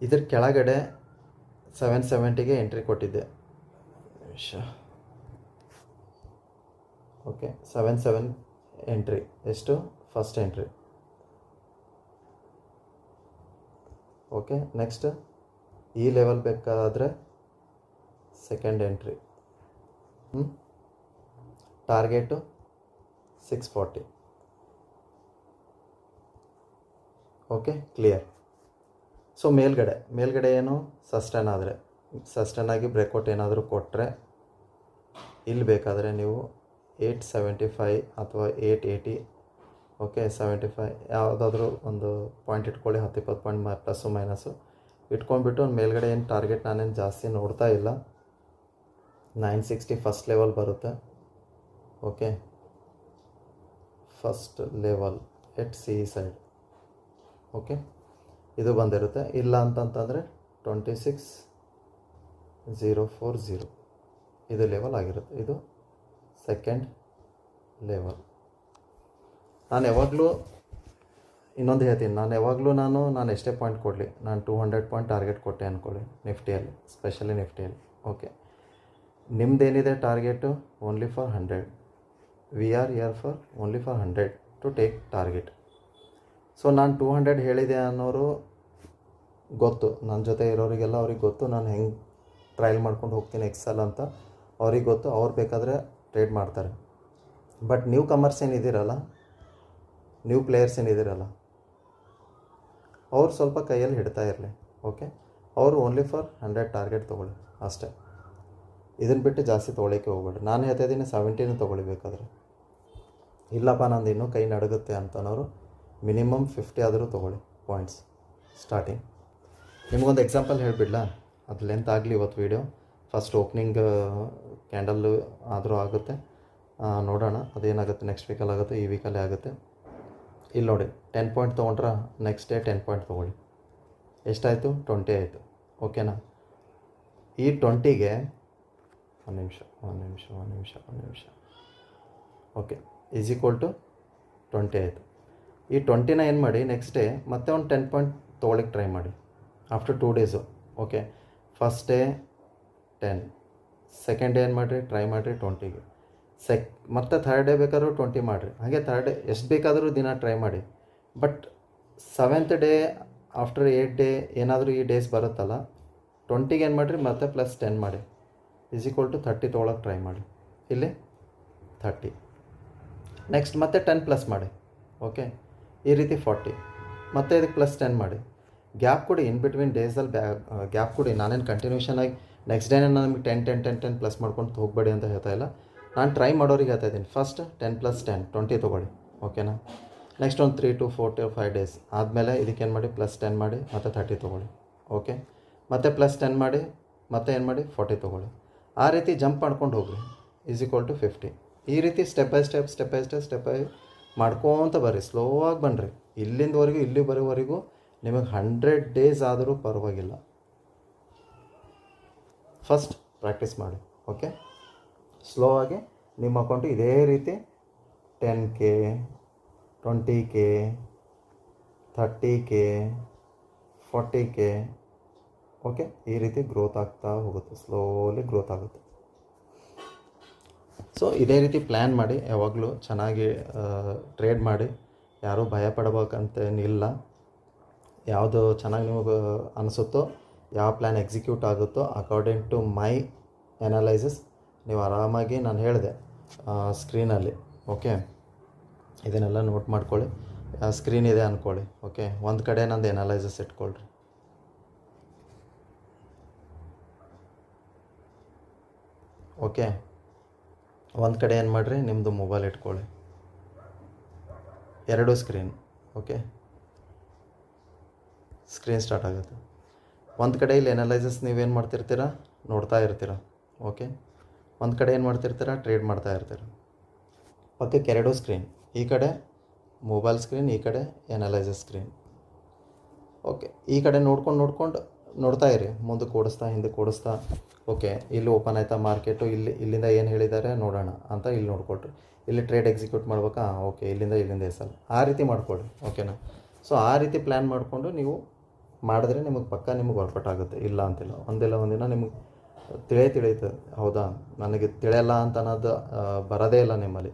ಇದ್ರ ಕೆಳಗಡೆ 770ಗೆ ಎಂಟ್ರಿ ಕೊಟ್ಟಿದ್ದೆ. Okay, 77 entry. ಎಷ್ಟು? First entry. ಓಕೆ, ನೆಕ್ಸ್ಟ್ ಈ ಲೆವೆಲ್ ಬೇಕಾದರೆ second entry. Target 640. Okay, clear. So ಮೇಲ್ಗಡೆ ಏನು ಸಸ್ಟೈನ್ ಆದರೆ ಸಸ್ಟನ್ನಾಗಿ ಬ್ರೇಕ್ಔಟ್ ಏನಾದರೂ ಕೊಟ್ಟರೆ ಇಲ್ಲಿ ಬೇಕಾದರೆ ನೀವು 875 ಅಥವಾ 880 ಓಕೆ 75 ಯಾವುದಾದ್ರೂ ಒಂದು ಪಾಯಿಂಟ್ ಇಟ್ಕೊಳ್ಳಿ, 10-20 ಪಾಯಿಂಟ್ ಪ್ಲಸ್ಸು ಮೈನಸ್ಸು ಇಟ್ಕೊಂಡ್ಬಿಟ್ಟು ಮೇಲ್ಗಡೆ ಏನು ಟಾರ್ಗೆಟ್ ನಾನೇನು ಜಾಸ್ತಿ ನೋಡ್ತಾ ಇಲ್ಲ. 960 ಫಸ್ಟ್ ಲೆವೆಲ್ ಬರುತ್ತೆ. ಓಕೆ, ಫಸ್ಟ್ ಲೆವೆಲ್ ಎಟ್ ಸಿ ಸೈಡ್. ಓಕೆ, ಇದು ಬಂದಿರುತ್ತೆ. ಇಲ್ಲ ಅಂತಂತಂದರೆ 26040 ಇದು ಲೆವೆಲ್ ಆಗಿರುತ್ತೆ. ಇದು ಸೆಕೆಂಡ್ ಲೆವೆಲ್. ನಾನು ಯಾವಾಗಲೂ ಇನ್ನೊಂದು ಹೇಳ್ತೀನಿ, ನಾನು ಎಷ್ಟೇ ಪಾಯಿಂಟ್ ಕೊಡಲಿ, ನಾನು 200 ಪಾಯಿಂಟ್ ಟಾರ್ಗೆಟ್ ಕೊಟ್ಟೆ ಅಂದ್ಕೊಳ್ಳಿ ನಿಫ್ಟಿಯಲ್ಲಿ, ಸ್ಪೆಷಲಿ ನಿಫ್ಟಿಯಲ್ಲಿ. ಓಕೆ, ನಿಮ್ಮದೇನಿದೆ target only for 100. We are here for only for 100 to take target. So ನಾನು 200 ಹೇಳಿದೆ ಅನ್ನೋರು ಗೊತ್ತು, ನನ್ನ ಜೊತೆ ಇರೋರಿಗೆಲ್ಲ ಅವ್ರಿಗೆ ಗೊತ್ತು ನಾನು ಹೆಂಗೆ ಟ್ರಯಲ್ ಮಾಡ್ಕೊಂಡು ಹೋಗ್ತೀನಿ ಎಕ್ಸೆಲ್ ಅಂತ ಅವ್ರಿಗೆ ಗೊತ್ತು. ಅವ್ರು ಬೇಕಾದರೆ ಟ್ರೇಡ್ ಮಾಡ್ತಾರೆ. ಬಟ್ ನ್ಯೂ ಕಮರ್ಸ್ ಏನಿದ್ದೀರಲ್ಲ, ನ್ಯೂ ಪ್ಲೇಯರ್ಸ್ ಏನಿದ್ದೀರಲ್ಲ, ಅವ್ರು ಸ್ವಲ್ಪ ಕೈಯಲ್ಲಿ ಹಿಡ್ತಾ ಇರಲಿ. ಓಕೆ, ಅವರು ಓನ್ಲಿ ಫಾರ್ 100 ಟಾರ್ಗೆಟ್ ತೊಗೊಳ್ಳಿ ಅಷ್ಟೇ. ಇದನ್ನು ಬಿಟ್ಟು ಜಾಸ್ತಿ ತೊಗೊಳಿಕ್ಕೆ ಹೋಗ್ಬೇಡಿ. ನಾನು ಹೇಳ್ತಾ ಇದ್ದೀನಿ 70 ತೊಗೊಳ್ಬೇಕಾದ್ರೆ. ಇಲ್ಲಪ್ಪ ನಂದು ಇನ್ನೂ ಕೈ ನಡುಗುತ್ತೆ ಅಂತನೋರು ಮಿನಿಮಮ್ 50 ಆದರೂ ತೊಗೊಳ್ಳಿ ಪಾಯಿಂಟ್ಸ್ ಸ್ಟಾರ್ಟಿಂಗ್. ನಿಮಗೊಂದು ಎಕ್ಸಾಂಪಲ್ ಹೇಳಿಬಿಡ್ಲಾ, ಅದು ಲೆಂತ್ ಆಗಲಿ ಇವತ್ತು ವೀಡಿಯೋ. ಫಸ್ಟ್ ಓಪನಿಂಗ್ ಕ್ಯಾಂಡಲ್ಲು ಆದರೂ ಆಗುತ್ತೆ, ನೋಡೋಣ ಅದೇನಾಗುತ್ತೆ. ನೆಕ್ಸ್ಟ್ ವೀಕಲ್ಲಿ ಆಗುತ್ತೆ, ಈ ವೀಕಲ್ಲೇ ಆಗುತ್ತೆ. ಇಲ್ಲಿ ನೋಡಿ 10 ಪಾಯಿಂಟ್ ತೊಗೊಂಡ್ರೆ ನೆಕ್ಸ್ಟ್ ಡೇ 10 ಪಾಯಿಂಟ್ ತೊಗೊಳ್ಳಿ. ಎಷ್ಟಾಯಿತು? 20 ಆಯಿತು. ಓಕೆನಾ? ಈ 20ಗೆ ಒಂದು ನಿಮಿಷ ಓಕೆ ಈಸ್ ಈಕ್ವಲ್ ಟು 20 ಆಯಿತು. ಈ 20ನ ಏನು ಮಾಡಿ ನೆಕ್ಸ್ಟ್ ಡೇ ಮತ್ತೆ ಒಂದು 10 ಪಾಯಿಂಟ್ ತೊಗೊಳಿಕ್ಕೆ ಟ್ರೈ ಮಾಡಿ after 2 days. Okay, first day 10, second day ಏನು ಮಾಡಿರಿ, ಟ್ರೈ ಮಾಡಿರಿ 20ಗೆ. ಮತ್ತು ಥರ್ಡ್ ಡೇ ಬೇಕಾದ್ರೂ 20 ಮಾಡಿರಿ. ಹಾಗೆ ಥರ್ಡ್ ಡೇ ಎಷ್ಟು ಬೇಕಾದರೂ ದಿನ ಟ್ರೈ ಮಾಡಿ. But 7th day after 8 day ಏನಾದರೂ ಈ ಡೇಸ್ ಬರುತ್ತಲ್ಲ, 20ಗೆ ಏನು ಮಾಡಿರಿ ಮತ್ತೆ ಪ್ಲಸ್ 10 ಮಾಡಿ ಈಸ್ ಈಕ್ವಲ್ ಟು 30 ತೊಗೊಳಕ್ಕೆ ಟ್ರೈ ಮಾಡಿ. ಇಲ್ಲಿ 30, ನೆಕ್ಸ್ಟ್ ಮತ್ತೆ 10 ಪ್ಲಸ್ ಮಾಡಿ. ಓಕೆ, ಈ ರೀತಿ 40, ಮತ್ತೆ ಇದಕ್ಕೆ ಪ್ಲಸ್ 10 ಮಾಡಿ. ಗ್ಯಾಪ್ ಕೊಡಿ, ಇನ್ ಬಿಟ್ವೀನ್ ಡೇಸಲ್ಲಿ ಗ್ಯಾಪ್ ಕೊಡಿ. ನಾನೇನು ಕಂಟಿನ್ಯೂಷನ್ ಆಗಿ ನೆಕ್ಸ್ಟ್ ಡೇನೇ ನಮಗೆ 10 ಪ್ಲಸ್ ಮಾಡ್ಕೊಂಡು ಹೋಗಬೇಡಿ ಅಂತ ಹೇಳ್ತಾ ಇಲ್ಲ. ನಾನು ಟ್ರೈ ಮಾಡೋರಿಗೆ ಹೇಳ್ತಾ ಇದ್ದೀನಿ. ಫಸ್ಟ್ 10 + 10 20 ತೊಗೊಳ್ಳಿ. ಓಕೆನಾ? ನೆಕ್ಸ್ಟ್ ಒಂದು 3 to 4 to 5 ಡೇಸ್ ಆದಮೇಲೆ ಇದಕ್ಕೇನು ಮಾಡಿ ಪ್ಲಸ್ 10 ಮಾಡಿ ಮತ್ತು 30 ತೊಗೊಳ್ಳಿ. ಓಕೆ, ಮತ್ತೆ ಪ್ಲಸ್ 10 ಮಾಡಿ ಮತ್ತೆ ಏನು ಮಾಡಿ 40 ತೊಗೊಳ್ಳಿ. ಆ ರೀತಿ ಜಂಪ್ ಮಾಡ್ಕೊಂಡು ಹೋಗ್ರಿ ಈಸ್ ಈಕ್ವಲ್ ಟು 50. ಈ ರೀತಿ ಸ್ಟೆಪ್ ಬೈ ಸ್ಟೆಪ್ ಮಾಡ್ಕೊತ ಬರ್ರಿ, ಸ್ಲೋ ಆಗಿ ಬನ್ನಿರಿ. ಇಲ್ಲಿಂದವರೆಗೂ ಇಲ್ಲಿ ಬರೋವರೆಗೂ ನಿಮಗೆ 100 ಡೇಸ್ ಆದರೂ ಪರವಾಗಿಲ್ಲ. ಫಸ್ಟ್ ಪ್ರಾಕ್ಟೀಸ್ ಮಾಡಿ. ಓಕೆ, ಸ್ಲೋ ಆಗಿ ನಿಮ್ಮ ಅಕೌಂಟು ಇದೇ ರೀತಿ 10K 20K 30K 40K okay, ಈ ರೀತಿ ಗ್ರೋತ್ ಆಗ್ತಾ ಹೋಗುತ್ತೆ, ಸ್ಲೋಲಿ ಗ್ರೋತ್ ಆಗುತ್ತೆ. ಸೊ ಇದೇ ರೀತಿ ಪ್ಲ್ಯಾನ್ ಮಾಡಿ ಯಾವಾಗಲೂ ಚೆನ್ನಾಗಿ ಟ್ರೇಡ್ ಮಾಡಿ. ಯಾರೂ ಭಯ ಪಡಬೇಕಂತೇನಿಲ್ಲ. ಯಾವುದು ಚೆನ್ನಾಗಿ ನಿಮಗೆ ಅನಿಸುತ್ತೋ, ಯಾವ ಪ್ಲ್ಯಾನ್ ಎಕ್ಸಿಕ್ಯೂಟ್ ಆಗುತ್ತೋ ಅಕಾರ್ಡಿಂಗ್ ಟು ಮೈ ಅನಲೈಸಿಸ್ ನೀವು ಆರಾಮಾಗಿ, ನಾನು ಹೇಳಿದೆ ಸ್ಕ್ರೀನಲ್ಲಿ. ಓಕೆ, ಇದನ್ನೆಲ್ಲ ನೋಟ್ ಮಾಡ್ಕೊಳ್ಳಿ. ಸ್ಕ್ರೀನ್ ಇದೆ ಅಂದ್ಕೊಳ್ಳಿ. ಓಕೆ, ಒಂದು ಕಡೆ ನಂದು ಅನಲೈಸಿಸ್ ಇಟ್ಕೊಳ್ರಿ. ಓಕೆ, ಒಂದು ಕಡೆ ಏನು ಮಾಡಿರಿ, ನಿಮ್ಮದು ಮೊಬೈಲ್ ಇಟ್ಕೊಳ್ಳಿ, ಎರಡೂ ಸ್ಕ್ರೀನ್. ಓಕೆ, ಸ್ಕ್ರೀನ್ ಸ್ಟಾರ್ಟ್ ಆಗುತ್ತೆ. ಒಂದು ಕಡೆ ಇಲ್ಲಿ ಅನಲೈಸಿಸ್ ನೀವೇನು ಮಾಡ್ತಿರ್ತೀರ, ನೋಡ್ತಾ ಇರ್ತೀರ. ಓಕೆ, ಒಂದು ಕಡೆ ಏನು ಮಾಡ್ತಿರ್ತೀರ, ಟ್ರೇಡ್ ಮಾಡ್ತಾ ಇರ್ತೀರ. ಪಕ್ಕಕ್ಕೆ ಎರಡೂ ಸ್ಕ್ರೀನ್, ಈ ಕಡೆ ಮೊಬೈಲ್ ಸ್ಕ್ರೀನ್, ಈ ಕಡೆ ಅನಲೈಸಿಸ್ ಸ್ಕ್ರೀನ್. ಓಕೆ, ಈ ಕಡೆ ನೋಡ್ಕೊಂಡು ನೋಡ್ತಾ ಇರಿ, ಮುಂದಕ್ಕೆ ಓಡಿಸ್ತಾ ಹಿಂದಕ್ಕೆ ಓಡಿಸ್ತಾ. ಓಕೆ, ಇಲ್ಲಿ ಓಪನ್ ಆಯಿತಾ ಮಾರ್ಕೆಟು, ಇಲ್ಲಿಂದ ಏನು ಹೇಳಿದ್ದಾರೆ ನೋಡೋಣ ಅಂತ ಇಲ್ಲಿ ನೋಡ್ಕೊಳ್ರಿ. ಇಲ್ಲಿ ಟ್ರೇಡ್ ಎಕ್ಸಿಕ್ಯೂಟ್ ಮಾಡ್ಬೇಕಾ, ಓಕೆ ಇಲ್ಲಿಂದ ಎಸಲ್ಲ, ಆ ರೀತಿ ಮಾಡ್ಕೊಳ್ರಿ. ಓಕೆನಾ? ಸೊ ಆ ರೀತಿ ಪ್ಲ್ಯಾನ್ ಮಾಡಿಕೊಂಡು ನೀವು ಮಾಡಿದ್ರೆ ನಿಮಗೆ ಪಕ್ಕ ನಿಮಗೆ ವರ್ಕೌಟ್ ಆಗುತ್ತೆ. ಇಲ್ಲ ಅಂತಿಲ್ಲ, ಒಂದಿನ ನಿಮಗೆ ತಿಳಿಯುತ್ತೆ. ಹೌದಾ, ನನಗೆ ತಿಳಿಯಲ್ಲ ಅಂತ ಅನ್ನೋದು ಬರೋದೇ ಇಲ್ಲ ನಿಮ್ಮಲ್ಲಿ.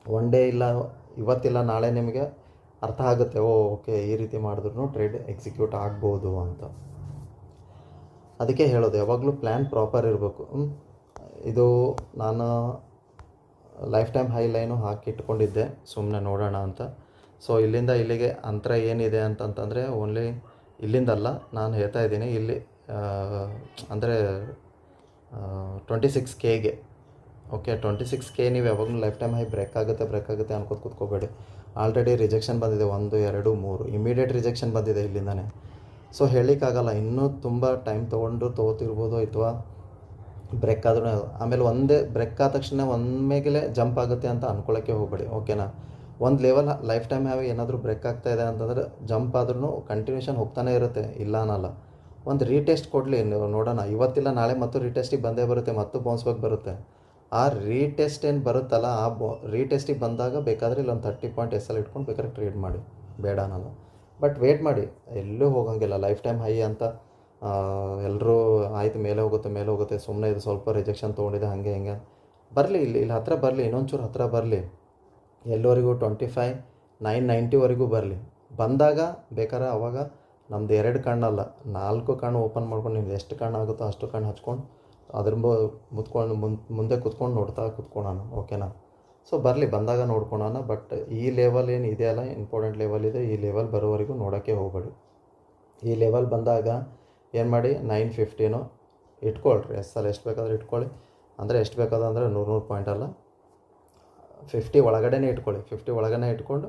ಒನ್ ಡೇ ಇಲ್ಲ, ಇವತ್ತಿಲ್ಲ ನಾಳೆ ನಿಮಗೆ ಅರ್ಥ ಆಗುತ್ತೆ. ಓಕೆ, ಈ ರೀತಿ ಮಾಡಿದ್ರೂ ಟ್ರೇಡ್ ಎಕ್ಸಿಕ್ಯೂಟ್ ಆಗ್ಬೋದು ಅಂತ. ಅದಕ್ಕೆ ಹೇಳೋದು, ಯಾವಾಗಲೂ ಪ್ಲ್ಯಾನ್ ಪ್ರಾಪರ್ ಇರಬೇಕು. ಇದು ನಾನು ಲೈಫ್ ಟೈಮ್ ಹೈ ಲೈನು ಹಾಕಿಟ್ಕೊಂಡಿದ್ದೆ ಸುಮ್ಮನೆ ನೋಡೋಣ ಅಂತ. ಸೊ ಇಲ್ಲಿಂದ ಇಲ್ಲಿಗೆ ಅಂತರ ಏನಿದೆ ಅಂತಂತಂದರೆ ಓನ್ಲಿ ಇಲ್ಲಿಂದಲ್ಲ, ನಾನು ಹೇಳ್ತಾ ಇದ್ದೀನಿ ಇಲ್ಲಿ ಅಂದರೆ 26Kಗೆ. ಓಕೆ, 26K ನೀವು ಯಾವಾಗಲೂ ಲೈಫ್ ಟೈಮ್ ಹೈ ಬ್ರೇಕ್ ಆಗುತ್ತೆ ಅನ್ಕೋತ ಕೂತ್ಕೋಬೇಡಿ. ಆಲ್ರೆಡಿ ರಿಜೆಕ್ಷನ್ ಬಂದಿದೆ 1 2 3 ಇಮಿಡಿಯೇಟ್ ರಿಜೆಕ್ಷನ್ ಬಂದಿದೆ ಇಲ್ಲಿಂದನೇ. ಸೊ ಹೇಳಲಿಕ್ಕಾಗಲ್ಲ, ಇನ್ನೂ ತುಂಬ ಟೈಮ್ ತೊಗೋತಿರ್ಬೋದು, ಅಥವಾ ಬ್ರೇಕ್ ಆದ್ರೂ ಆಮೇಲೆ ಒಂದೇ ಬ್ರೇಕ್ ಆದ ತಕ್ಷಣ ಒಮ್ಮೆಗೆ ಜಂಪ್ ಆಗುತ್ತೆ ಅಂತ ಅಂದ್ಕೊಳ್ಳೋಕ್ಕೆ ಹೋಗಬೇಡಿ. ಓಕೆನಾ, ಒಂದು ಲೆವೆಲ್ ಲೈಫ್ ಟೈಮ್ ಯಾವ ಏನಾದರೂ ಬ್ರೇಕ್ ಆಗ್ತಾಯಿದೆ ಅಂತಂದರೆ ಜಂಪ್ ಆದ್ರೂ ಕಂಟಿನ್ಯೂಷನ್ ಹೋಗ್ತಾನೆ ಇರುತ್ತೆ, ಇಲ್ಲ ಅನ್ನಲ್ಲ. ಒಂದು ರೀಟೆಸ್ಟ್ ಕೊಡಲಿ, ನೋಡೋಣ, ಇವತ್ತಿಲ್ಲ ನಾಳೆ ಮತ್ತು ರೀಟೆಸ್ಟಿಗೆ ಬಂದೇ ಬರುತ್ತೆ, ಮತ್ತು ಬೌನ್ಸ್ ಬ್ಯಾಕ್ ಬರುತ್ತೆ. ಆ ರೀಟೆಸ್ಟ್ ಏನು ಬರುತ್ತಲ್ಲ, ಆ ರೀಟೆಸ್ಟಿಗೆ ಬಂದಾಗ ಬೇಕಾದರೆ ಇಲ್ಲೊಂದು 30 ಪಾಯಿಂಟ್ SL ಇಟ್ಕೊಂಡು ಬೇಕಾದ್ರೆ ಟ್ರೇಡ್ ಮಾಡಿ, ಬೇಡ ಅನ್ನಲ್ಲ. ಬಟ್ ವೇಟ್ ಮಾಡಿ, ಎಲ್ಲೂ ಹೋಗಂಗಿಲ್ಲ. ಲೈಫ್ ಟೈಮ್ ಹೈ ಅಂತ ಎಲ್ಲರೂ ಆಯ್ತು ಮೇಲೆ ಹೋಗುತ್ತೆ ಸುಮ್ಮನೆ ಇದು ಸ್ವಲ್ಪ ರಿಜೆಕ್ಷನ್ ತೊಗೊಂಡಿದೆ ಹಾಗೆ ಹಿಂಗೆ ಬರಲಿ, ಇಲ್ಲಿ ಹತ್ತಿರ ಬರಲಿ, ಇನ್ನೊಂಚೂರು ಹತ್ತಿರ ಬರಲಿ, ಎಲ್ಲವರೆಗೂ 25,990ವರೆಗೂ ಬರಲಿ. ಬಂದಾಗ ಬೇಕಾದ್ರೆ ಅವಾಗ ನಮ್ಮದು 2 ಕಣ್ಣಲ್ಲ 4 ಕಣ್ಣು ಓಪನ್ ಮಾಡ್ಕೊಂಡು ನಿಮ್ದು ಎಷ್ಟು ಕಣ್ಣು ಆಗುತ್ತೋ ಅಷ್ಟು ಕಣ್ಣು ಹಚ್ಕೊಂಡು ಅದ್ರ ಮುಂದೆ ಕೂತ್ಕೊಂಡು ನೋಡ್ತಾ ಕೂತ್ಕೊಳ್ಳೋಣ. ಓಕೆನಾ, ಸೊ ಬರಲಿ, ಬಂದಾಗ ನೋಡ್ಕೊಳೋಣ. ಬಟ್ ಈ ಲೆವೆಲ್ ಏನು ಇದೆಯಲ್ಲ, ಇಂಪಾರ್ಟೆಂಟ್ ಲೆವೆಲ್ ಇದೆ, ಈ ಲೆವೆಲ್ ಬರೋವರೆಗೂ ನೋಡೋಕ್ಕೆ ಹೋಗಬೇಡಿ. ಈ ಲೆವೆಲ್ ಬಂದಾಗ ಏನು ಮಾಡಿ, 950 ಇಟ್ಕೊಳ್ರಿ. SL ಎಷ್ಟು ಬೇಕಾದ್ರೆ ಇಟ್ಕೊಳ್ಳಿ, ಅಂದರೆ ಎಷ್ಟು ಬೇಕಾದಂದರೆ 100 ಪಾಯಿಂಟ್ ಅಲ್ಲ, 50 ಒಳಗಡೆ ಇಟ್ಕೊಳ್ಳಿ. 50 ಒಳಗಡೆ ಇಟ್ಕೊಂಡು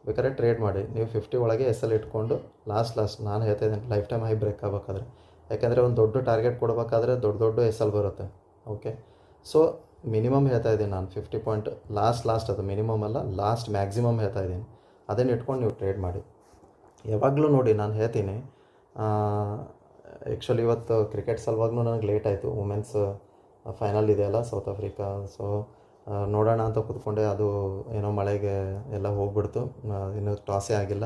ಬೇಕಾದ್ರೆ ಟ್ರೇಡ್ ಮಾಡಿ. ನೀವು 50 ಒಳಗೆ SL ಇಟ್ಕೊಂಡು ಲಾಸ್ಟ್ ನಾನು ಹೇಳ್ತಾ ಇದ್ದೀನಿ ಲೈಫ್ ಟೈಮ್ ಹೈ ಬ್ರೇಕ್ ಆಗಬೇಕಾದ್ರೆ, ಯಾಕೆಂದರೆ ಒಂದು ದೊಡ್ಡ ಟಾರ್ಗೆಟ್ ಕೊಡಬೇಕಾದ್ರೆ ದೊಡ್ಡ SL ಬರುತ್ತೆ. ಓಕೆ, ಸೊ ಮಿನಿಮಮ್ ಹೇಳ್ತಾ ಇದ್ದೀನಿ ನಾನು 50 ಪಾಯಿಂಟ್ ಲಾಸ್ಟ್ ಅದು ಮಿನಿಮಮ್ ಅಲ್ಲ, ಲಾಸ್ಟ್ ಮ್ಯಾಕ್ಸಿಮಮ್ ಹೇಳ್ತಾ ಇದ್ದೀನಿ. ಅದನ್ನು ಇಟ್ಕೊಂಡು ನೀವು ಟ್ರೇಡ್ ಮಾಡಿ. ಯಾವಾಗಲೂ ನೋಡಿ, ನಾನು ಹೇಳ್ತೀನಿ, ಆ್ಯಕ್ಚುಲಿ ಇವತ್ತು ಕ್ರಿಕೆಟ್ ಸಲುವಾಗೂ ನನಗೆ ಲೇಟ್ ಆಯಿತು. ವುಮೆನ್ಸ್ ಫೈನಲ್ ಇದೆಯಲ್ಲ ಸೌತ್ ಆಫ್ರಿಕಾ, ಸೊ ನೋಡೋಣ ಅಂತ ಕೂತ್ಕೊಂಡೆ. ಅದು ಏನೋ ಮಳೆಗೆ ಎಲ್ಲ ಹೋಗ್ಬಿಡ್ತು, ಇನ್ನೂ ಟಾಸೇ ಆಗಿಲ್ಲ.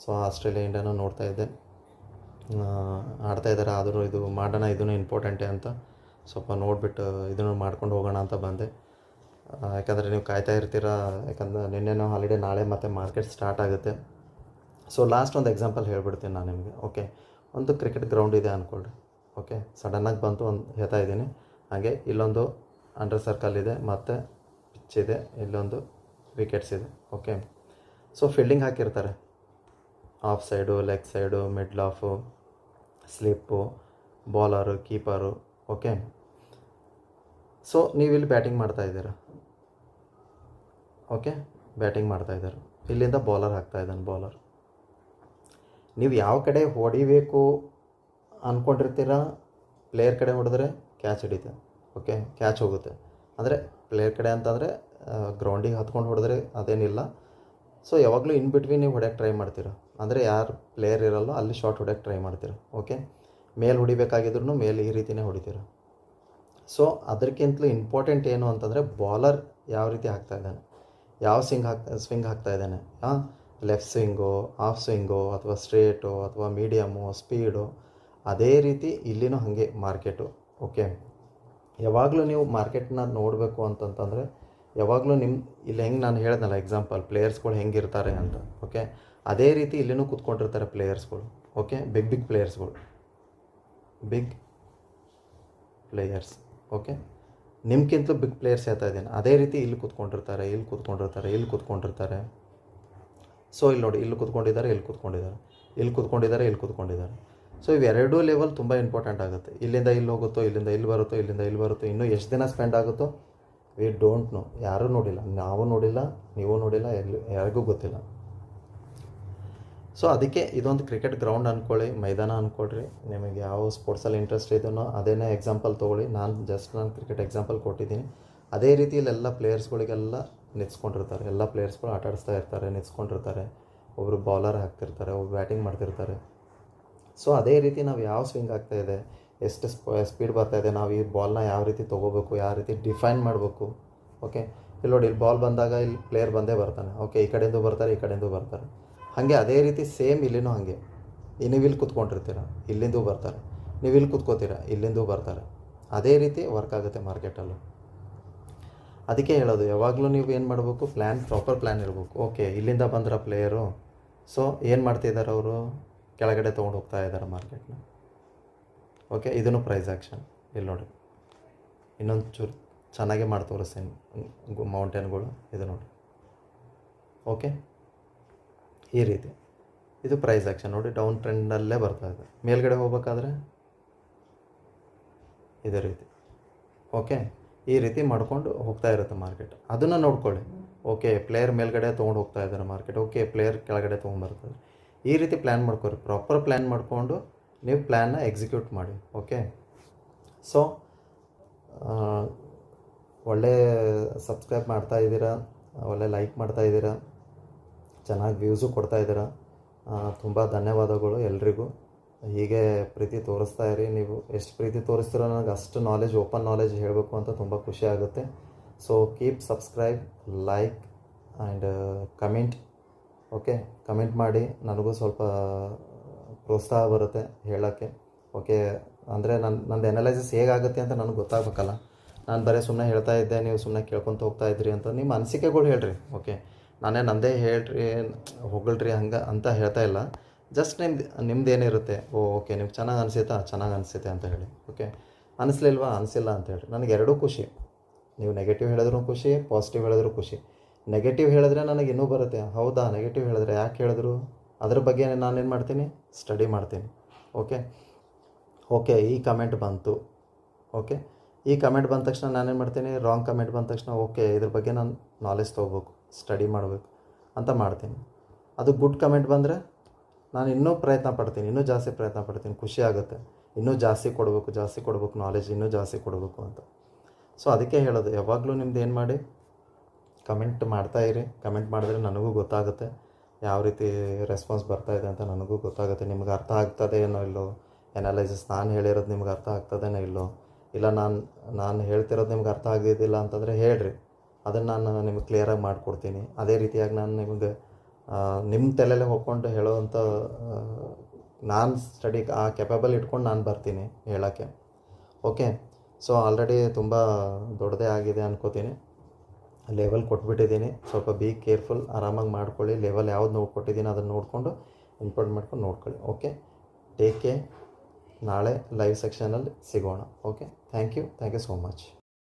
ಸೊ ಆಸ್ಟ್ರೇಲಿಯಾ ಇಂಡಿಯಾನೂ ನೋಡ್ತಾ ಇದ್ದೆ, ಆಡ್ತಾಯಿದ್ದಾರೆ. ಆದರೂ ಇದು ಮಾಡೋಣ, ಇದೂ ಇಂಪಾರ್ಟೆಂಟೇ ಅಂತ ಸ್ವಲ್ಪ ನೋಡಿಬಿಟ್ಟು ಇದನ್ನು ಮಾಡ್ಕೊಂಡು ಹೋಗೋಣ ಅಂತ ಬಂದೆ. ಯಾಕಂದರೆ ನೀವು ಕಾಯ್ತಾ ಇರ್ತೀರ, ಯಾಕಂದರೆ ನಿನ್ನೆನೋ ಹಾಲಿಡೇ, ನಾಳೆ ಮತ್ತೆ ಮಾರ್ಕೆಟ್ ಸ್ಟಾರ್ಟ್ ಆಗುತ್ತೆ. ಸೊ ಲಾಸ್ಟ್ ಒಂದು ಎಕ್ಸಾಂಪಲ್ ಹೇಳ್ಬಿಡ್ತೀನಿ ನಾನು ನಿಮಗೆ. ಓಕೆ, ಒಂದು ಕ್ರಿಕೆಟ್ ಗ್ರೌಂಡ್ ಇದೆ ಅಂದ್ಕೊಳ್ರಿ. ಓಕೆ, ಸಡನ್ನಾಗಿ ಬಂತು ಒಂದು ಹೇಳ್ತಾ ಇದ್ದೀನಿ. ಹಾಗೆ ಇಲ್ಲೊಂದು ಅಂಡರ್ ಸರ್ಕಲ್ ಇದೆ, ಮತ್ತು ಪಿಚ್ ಇದೆ, ಇಲ್ಲೊಂದು ವಿಕೆಟ್ಸ್ ಇದೆ. ಓಕೆ, ಸೊ ಫೀಲ್ಡಿಂಗ್ ಹಾಕಿರ್ತಾರೆ, off side, leg side, middle off, slip, bowler, keeper. Okay, so ನೀವಿಲ್ಲಿ ಬ್ಯಾಟಿಂಗ್ ಮಾಡ್ತಾಯಿದ್ದೀರಾ. ಓಕೆ, ಬ್ಯಾಟಿಂಗ್ ಮಾಡ್ತಾಯಿದ್ದಾರೆ, ಇಲ್ಲಿಂದ ಬೌಲರ್ ಹಾಕ್ತಾಯಿದ್ದಾನೆ. ಬೌಲರ್ ನೀವು ಯಾವ ಕಡೆ ಹೊಡಿಬೇಕು ಅಂದ್ಕೊಂಡಿರ್ತೀರ, ಪ್ಲೇಯರ್ ಕಡೆ ಹೊಡೆದ್ರೆ ಕ್ಯಾಚ್ ಹಿಡಿತೆ. ಓಕೆ, ಕ್ಯಾಚ್ ಹೋಗುತ್ತೆ. ಅಂದರೆ ಪ್ಲೇಯರ್ ಕಡೆ ಅಂತಂದರೆ ಗ್ರೌಂಡಿಗೆ ಹತ್ಕೊಂಡು ಹೊಡೆದ್ರೆ ಅದೇನಿಲ್ಲ. ಸೊ ಯಾವಾಗಲೂ ಇನ್ ಬಿಟ್ವೀನ್ ನೀವು ಹೊಡ್ಯೋಕ್ಕೆ ಟ್ರೈ ಮಾಡ್ತೀರ, ಅಂದರೆ ಯಾರು ಪ್ಲೇಯರ್ ಇರಲ್ಲೋ ಅಲ್ಲಿ ಶಾಟ್ ಹೊಡ್ಯೋಕ್ಕೆ ಟ್ರೈ ಮಾಡ್ತೀರ. ಓಕೆ, ಮೇಲೆ ಹೊಡಿಬೇಕಾಗಿದ್ರು ಮೇಲೆ ಈ ರೀತಿಯೇ ಹೊಡಿತೀರ. ಸೊ ಅದಕ್ಕಿಂತಲೂ ಇಂಪಾರ್ಟೆಂಟ್ ಏನು ಅಂತಂದರೆ ಬಾಲರ್ ಯಾವ ರೀತಿ ಹಾಕ್ತಾಯಿದ್ದಾನೆ, ಯಾವ ಸ್ವಿಂಗ್ ಹಾಕ್ತಾಯಿದ್ದಾನೆ. ಲೆಫ್ಟ್ ಸ್ವಿಂಗು, ಆಫ್ ಸ್ವಿಂಗು, ಅಥವಾ ಸ್ಟ್ರೇಟು, ಅಥವಾ ಮೀಡಿಯಮ್ಮು, ಸ್ಪೀಡು. ಅದೇ ರೀತಿ ಇಲ್ಲಿನೂ ಹಾಗೆ ಮಾರ್ಕೆಟು. ಓಕೆ, ಯಾವಾಗಲೂ ನೀವು ಮಾರ್ಕೆಟ್ನ ನೋಡಬೇಕು ಅಂತಂತಂದರೆ ಯಾವಾಗಲೂ ಇಲ್ಲಿ ಹೆಂಗೆ ನಾನು ಹೇಳಿದ್ನಲ್ಲ ಎಕ್ಸಾಂಪಲ್, ಪ್ಲೇಯರ್ಸ್ಗಳು ಹೆಂಗಿರ್ತಾರೆ ಅಂತ. ಓಕೆ, ಅದೇ ರೀತಿ ಇಲ್ಲಿನೂ ಕೂತ್ಕೊಂಡಿರ್ತಾರೆ ಪ್ಲೇಯರ್ಸ್ಗಳು. ಓಕೆ, ಬಿಗ್ ಪ್ಲೇಯರ್ಸ್ಗಳು, ಬಿಗ್ ಪ್ಲೇಯರ್ಸ್. ಓಕೆ, ನಿಮ್ಗಿಂತಲೂ ಬಿಗ್ ಪ್ಲೇಯರ್ಸ್ ಹೇಳ್ತಾ ಇದ್ದೀನಿ. ಅದೇ ರೀತಿ ಇಲ್ಲಿ ಕೂತ್ಕೊಂಡಿರ್ತಾರೆ. ಸೊ ಇಲ್ಲಿ ನೋಡಿ, ಇಲ್ಲಿ ಕೂತ್ಕೊಂಡಿದ್ದಾರೆ. ಸೊ ಇವೆರಡೂ ಲೆವೆಲ್ ತುಂಬ ಇಂಪಾರ್ಟೆಂಟ್ ಆಗುತ್ತೆ. ಇಲ್ಲಿಂದ ಇಲ್ಲಿ ಹೋಗುತ್ತೋ, ಇಲ್ಲಿಂದ ಇಲ್ಲಿ ಬರುತ್ತೋ, ಇನ್ನೂ ಎಷ್ಟು ದಿನ ಸ್ಪೆಂಡ್ ಆಗುತ್ತೋ ವಿ ಡೋಂಟ್ ನೋ. ಯಾರೂ ನೋಡಿಲ್ಲ, ನಾವು ನೋಡಿಲ್ಲ, ನೀವು ನೋಡಿಲ್ಲ, ಯಾರಿಗೂ ಗೊತ್ತಿಲ್ಲ. ಸೊ ಅದಕ್ಕೆ ಇದೊಂದು ಕ್ರಿಕೆಟ್ ಗ್ರೌಂಡ್ ಅಂದ್ಕೊಳ್ಳಿ, ಮೈದಾನ ಅಂದ್ಕೊಳ್ರಿ. ನಿಮಗೆ ಯಾವ ಸ್ಪೋರ್ಟ್ಸಲ್ಲಿ ಇಂಟ್ರೆಸ್ಟ್ ಇದೆಯೋ ಅದೇನೇ ಎಕ್ಸಾಂಪಲ್ ತೊಗೊಳ್ಳಿ. ನಾನು ಕ್ರಿಕೆಟ್ ಎಕ್ಸಾಂಪಲ್ ಕೊಟ್ಟಿದ್ದೀನಿ. ಅದೇ ರೀತಿ ಇಲ್ಲೆಲ್ಲ ಪ್ಲೇಯರ್ಸ್ಗಳಿಗೆಲ್ಲ ನಿಲ್ಸ್ಕೊಂಡಿರ್ತಾರೆ. ಎಲ್ಲ ಪ್ಲೇಯರ್ಸ್ಗಳು ಆಟ ಆಡಿಸ್ತಾ ಇರ್ತಾರೆ, ನಿಲ್ಸ್ಕೊಂಡಿರ್ತಾರೆ. ಒಬ್ಬರು ಬೌಲರ್ ಹಾಕ್ತಿರ್ತಾರೆ, ಒಬ್ಬರು ಬ್ಯಾಟಿಂಗ್ ಮಾಡ್ತಿರ್ತಾರೆ. ಸೊ ಅದೇ ರೀತಿ ನಾವು ಯಾವ ಸ್ವಿಂಗ್ ಆಗ್ತಾಯಿದೆ, ಎಷ್ಟು ಸ್ಪೀಡ್ ಬರ್ತಾಯಿದೆ, ನಾವು ಈ ಬಾಲ್ನ ಯಾವ ರೀತಿ ತೊಗೋಬೇಕು, ಯಾವ ರೀತಿ ಡಿಫೈನ್ ಮಾಡಬೇಕು. ಓಕೆ, ಇಲ್ಲಿ ನೋಡಿ, ಇಲ್ಲಿ ಬಾಲ್ ಬಂದಾಗ ಇಲ್ಲಿ ಪ್ಲೇಯರ್ ಬಂದೇ ಬರ್ತಾನೆ. ಓಕೆ, ಈ ಕಡೆಯಿಂದ ಬರ್ತಾರೆ. ಹಾಗೆ ಅದೇ ರೀತಿ ಸೇಮ್ ಇಲ್ಲಿನೂ ಹಾಗೆ. ನೀವು ಇಲ್ಲಿ ಕೂತ್ಕೊಂಡಿರ್ತೀರ, ಇಲ್ಲಿಂದೂ ಬರ್ತಾರೆ. ನೀವು ಇಲ್ಲಿ ಕೂತ್ಕೋತೀರ, ಇಲ್ಲಿಂದೂ ಬರ್ತಾರೆ. ಅದೇ ರೀತಿ ವರ್ಕ್ ಆಗುತ್ತೆ ಮಾರ್ಕೆಟಲ್ಲೂ. ಅದಕ್ಕೆ ಹೇಳೋದು, ಯಾವಾಗಲೂ ನೀವು ಏನು ಮಾಡಬೇಕು, ಪ್ರಾಪರ್ ಪ್ಲ್ಯಾನ್ ಇರಬೇಕು. ಓಕೆ, ಇಲ್ಲಿಂದ ಬಂದ್ರ ಪ್ಲೇಯರು, ಸೊ ಏನು ಮಾಡ್ತಿದ್ದಾರೆ ಅವರು, ಕೆಳಗಡೆ ತೊಗೊಂಡು ಹೋಗ್ತಾ ಇದ್ದಾರೆ ಮಾರ್ಕೆಟ್ನ. ಓಕೆ, ಇದನ್ನು ಪ್ರೈಸ್ ಆ್ಯಕ್ಷನ್. ಇಲ್ಲಿ ನೋಡಿ, ಇನ್ನೊಂದು ಚೂರು ಚೆನ್ನಾಗೇ ಮಾಡಿ ತೋರಿಸ್ತೀನಿ ಮೌಂಟೇನ್ಗಳು. ಇದು ನೋಡಿ. ಓಕೆ, ಈ ರೀತಿ ಇದು ಪ್ರೈಸ್ ಆ್ಯಕ್ಷನ್ ನೋಡಿ, ಡೌನ್ ಟ್ರೆಂಡಲ್ಲೇ ಬರ್ತಾಯಿದೆ. ಮೇಲ್ಗಡೆ ಹೋಗ್ಬೇಕಾದ್ರೆ ಇದೇ ರೀತಿ. ಓಕೆ, ಈ ರೀತಿ ಮಾಡ್ಕೊಂಡು ಹೋಗ್ತಾ ಇರುತ್ತೆ ಮಾರ್ಕೆಟ್. ಅದನ್ನು ನೋಡ್ಕೊಳ್ಳಿ. ಓಕೆ, ಪ್ಲೇಯರ್ ಮೇಲ್ಗಡೆ ತೊಗೊಂಡು ಹೋಗ್ತಾ ಇದ್ದಾರೆ ಮಾರ್ಕೆಟ್, ಓಕೆ ಪ್ಲೇಯರ್ ಕೆಳಗಡೆ ತೊಗೊಂಬರ್ತದೆ. ಈ ರೀತಿ ಪ್ಲ್ಯಾನ್ ಮಾಡ್ಕೊರಿ. ಪ್ರಾಪರ್ ಪ್ಲ್ಯಾನ್ ಮಾಡಿಕೊಂಡು ನೀವು ಪ್ಲ್ಯಾನ್ನ ಎಕ್ಸಿಕ್ಯೂಟ್ ಮಾಡಿ. ಓಕೆ, ಸೊ ಒಳ್ಳೆ ಸಬ್ಸ್ಕ್ರೈಬ್ ಮಾಡ್ತಾ ಇದ್ದೀರಾ, ಒಳ್ಳೆ ಲೈಕ್ ಮಾಡ್ತಾ ಇದ್ದೀರಾ, ಚೆನ್ನಾಗಿ ವ್ಯೂಸು ಕೊಡ್ತಾ ಇದ್ದೀರಾ. ತುಂಬ ಧನ್ಯವಾದಗಳು ಎಲ್ರಿಗೂ. ಹೀಗೆ ಪ್ರೀತಿ ತೋರಿಸ್ತಾ ಇರಿ. ನೀವು ಎಷ್ಟು ಪ್ರೀತಿ ತೋರಿಸ್ತೀರೋ ನನಗೆ ಅಷ್ಟು ನಾಲೆಜ್, ಓಪನ್ ನಾಲೆಜ್ ಹೇಳಬೇಕು ಅಂತ ತುಂಬ ಖುಷಿ ಆಗುತ್ತೆ. So keep subscribe, like and comment. Okay, comment ಮಾಡಿ, ನನಗೂ ಸ್ವಲ್ಪ ಪ್ರೋತ್ಸಾಹ ಬರುತ್ತೆ ಹೇಳೋಕ್ಕೆ. ಓಕೆ, ಅಂದರೆ ನಂದು ಎನಲೈಸಿಸ್ ಹೇಗಾಗುತ್ತೆ ಅಂತ ನನಗೆ ಗೊತ್ತಾಗಬೇಕಲ್ಲ. ನಾನು ಬರೀ ಸುಮ್ಮನೆ ಹೇಳ್ತಾ ಇದ್ದೆ, ನೀವು ಸುಮ್ಮನೆ ಕೇಳ್ಕೊತ ಹೋಗ್ತಾ ಇದ್ರಿ ಅಂತ ನಿಮ್ಮ ಅನಿಸಿಕೆಗಳು ಹೇಳ್ರಿ. ಓಕೆ, ನಾನೇ ನಂದೇ ಹೇಳ್ರಿ, ಹೊಗಳ್ರಿ ಹಂಗೆ ಅಂತ ಹೇಳ್ತಾ ಇಲ್ಲ. ಜಸ್ಟ್ ನಿಮ್ದು ಏನಿರುತ್ತೆ, ಓಕೆ ನಿಮ್ಗೆ ಚೆನ್ನಾಗಿ ಅನಿಸುತ್ತೆ ಅಂತ ಹೇಳಿ. ಓಕೆ, ಅನಿಸ್ಲಿಲ್ವಾ, ಅನಿಸಿಲ್ಲ ಅಂತ ಹೇಳಿ. ನನಗೆ ಎರಡೂ ಖುಷಿ. ನೀವು ನೆಗೆಟಿವ್ ಹೇಳಿದ್ರೂ ಖುಷಿ, ಪಾಸಿಟಿವ್ ಹೇಳಿದ್ರೂ ಖುಷಿ. ನೆಗೆಟಿವ್ ಹೇಳಿದ್ರೆ ನನಗೆ ಇನ್ನೂ ಬರುತ್ತೆ, ಹೌದಾ ನೆಗೆಟಿವ್ ಹೇಳಿದ್ರೆ ಯಾಕೆ ಹೇಳಿದ್ರು, ಅದ್ರ ಬಗ್ಗೆ ನಾನೇನು ಮಾಡ್ತೀನಿ, ಸ್ಟಡಿ ಮಾಡ್ತೀನಿ. ಓಕೆ, ಈ ಕಮೆಂಟ್ ಬಂತು. ಓಕೆ, ಈ ಕಮೆಂಟ್ ಬಂದ ತಕ್ಷಣ ನಾನೇನು ಮಾಡ್ತೀನಿ, ರಾಂಗ್ ಕಮೆಂಟ್ ಬಂದ ತಕ್ಷಣ ಓಕೆ ಇದ್ರ ಬಗ್ಗೆ ನಾನು ನಾಲೆಜ್ ತೊಗೋಬೇಕು, ಸ್ಟಡಿ ಮಾಡಬೇಕು ಅಂತ ಮಾಡ್ತೀನಿ. ಅದು ಗುಡ್ ಕಮೆಂಟ್ ಬಂದರೆ ನಾನು ಇನ್ನೂ ಪ್ರಯತ್ನ ಪಡ್ತೀನಿ, ಇನ್ನೂ ಜಾಸ್ತಿ ಪ್ರಯತ್ನ ಪಡ್ತೀನಿ. ಖುಷಿ ಆಗುತ್ತೆ, ಇನ್ನೂ ಜಾಸ್ತಿ ಕೊಡಬೇಕು ನಾಲೆಜ್, ಇನ್ನೂ ಜಾಸ್ತಿ ಕೊಡಬೇಕು ಅಂತ. ಸೊ ಅದಕ್ಕೆ ಹೇಳೋದು, ಯಾವಾಗಲೂ ನಿಮ್ದು ಏನು ಮಾಡಿ, ಕಮೆಂಟ್ ಮಾಡ್ತಾಯಿರಿ. ಕಮೆಂಟ್ ಮಾಡಿದ್ರೆ ನನಗೂ ಗೊತ್ತಾಗುತ್ತೆ ಯಾವ ರೀತಿ ರೆಸ್ಪಾನ್ಸ್ ಬರ್ತಾಯಿದೆ ಅಂತ. ನನಗೂ ಗೊತ್ತಾಗುತ್ತೆ ನಿಮ್ಗೆ ಅರ್ಥ ಆಗ್ತದೇನೋ ಇಲ್ಲೋ, ಎನಾಲೈಸಿಸ್ ನಾನು ಹೇಳಿರೋದು ನಿಮ್ಗೆ ಅರ್ಥ ಆಗ್ತದೇನೋ ಇಲ್ಲೋ, ಇಲ್ಲ ನಾನು ಹೇಳ್ತಿರೋದು ನಿಮ್ಗೆ ಅರ್ಥ ಆಗಿದ್ದಿಲ್ಲ ಅಂತಂದರೆ ಹೇಳ್ರಿ, ಅದನ್ನು ನಾನು ನಿಮಗೆ ಕ್ಲಿಯರಾಗಿ ಮಾಡಿಕೊಡ್ತೀನಿ. ಅದೇ ರೀತಿಯಾಗಿ ನಾನು ನಿಮಗೆ ನಿಮ್ಮ ತಲೆಯಲ್ಲೇ ಹೋಗ್ಕೊಂಡು ಹೇಳೋವಂಥ ನಾನು ಸ್ಟಡಿ ಆ ಕೆಪಬಲ್ ಇಟ್ಕೊಂಡು ನಾನು ಬರ್ತೀನಿ ಹೇಳೋಕ್ಕೆ. ಓಕೆ, ಸೊ ಆಲ್ರೆಡಿ ತುಂಬ ದೊಡ್ಡದೇ ಆಗಿದೆ ಅನ್ಕೋತೀನಿ. ಲೆವೆಲ್ ಕೊಟ್ಬಿಟ್ಟಿದ್ದೀನಿ. ಸ್ವಲ್ಪ ಬಿ ಕೇರ್ಫುಲ್, ಆರಾಮಾಗಿ ಮಾಡ್ಕೊಳ್ಳಿ. ಲೆವೆಲ್ ಯಾವ್ದು ಕೊಟ್ಟಿದ್ದೀನಿ ಅದನ್ನು ನೋಡಿಕೊಂಡು ಇಂಪ್ರೂವ್ ಮಾಡ್ಕೊಂಡು ನೋಡ್ಕೊಳ್ಳಿ. Okay, take care. ನಾಳೆ ಲೈವ್ ಸೆಕ್ಷನಲ್ಲಿ ಸಿಗೋಣ. Okay, thank you so much.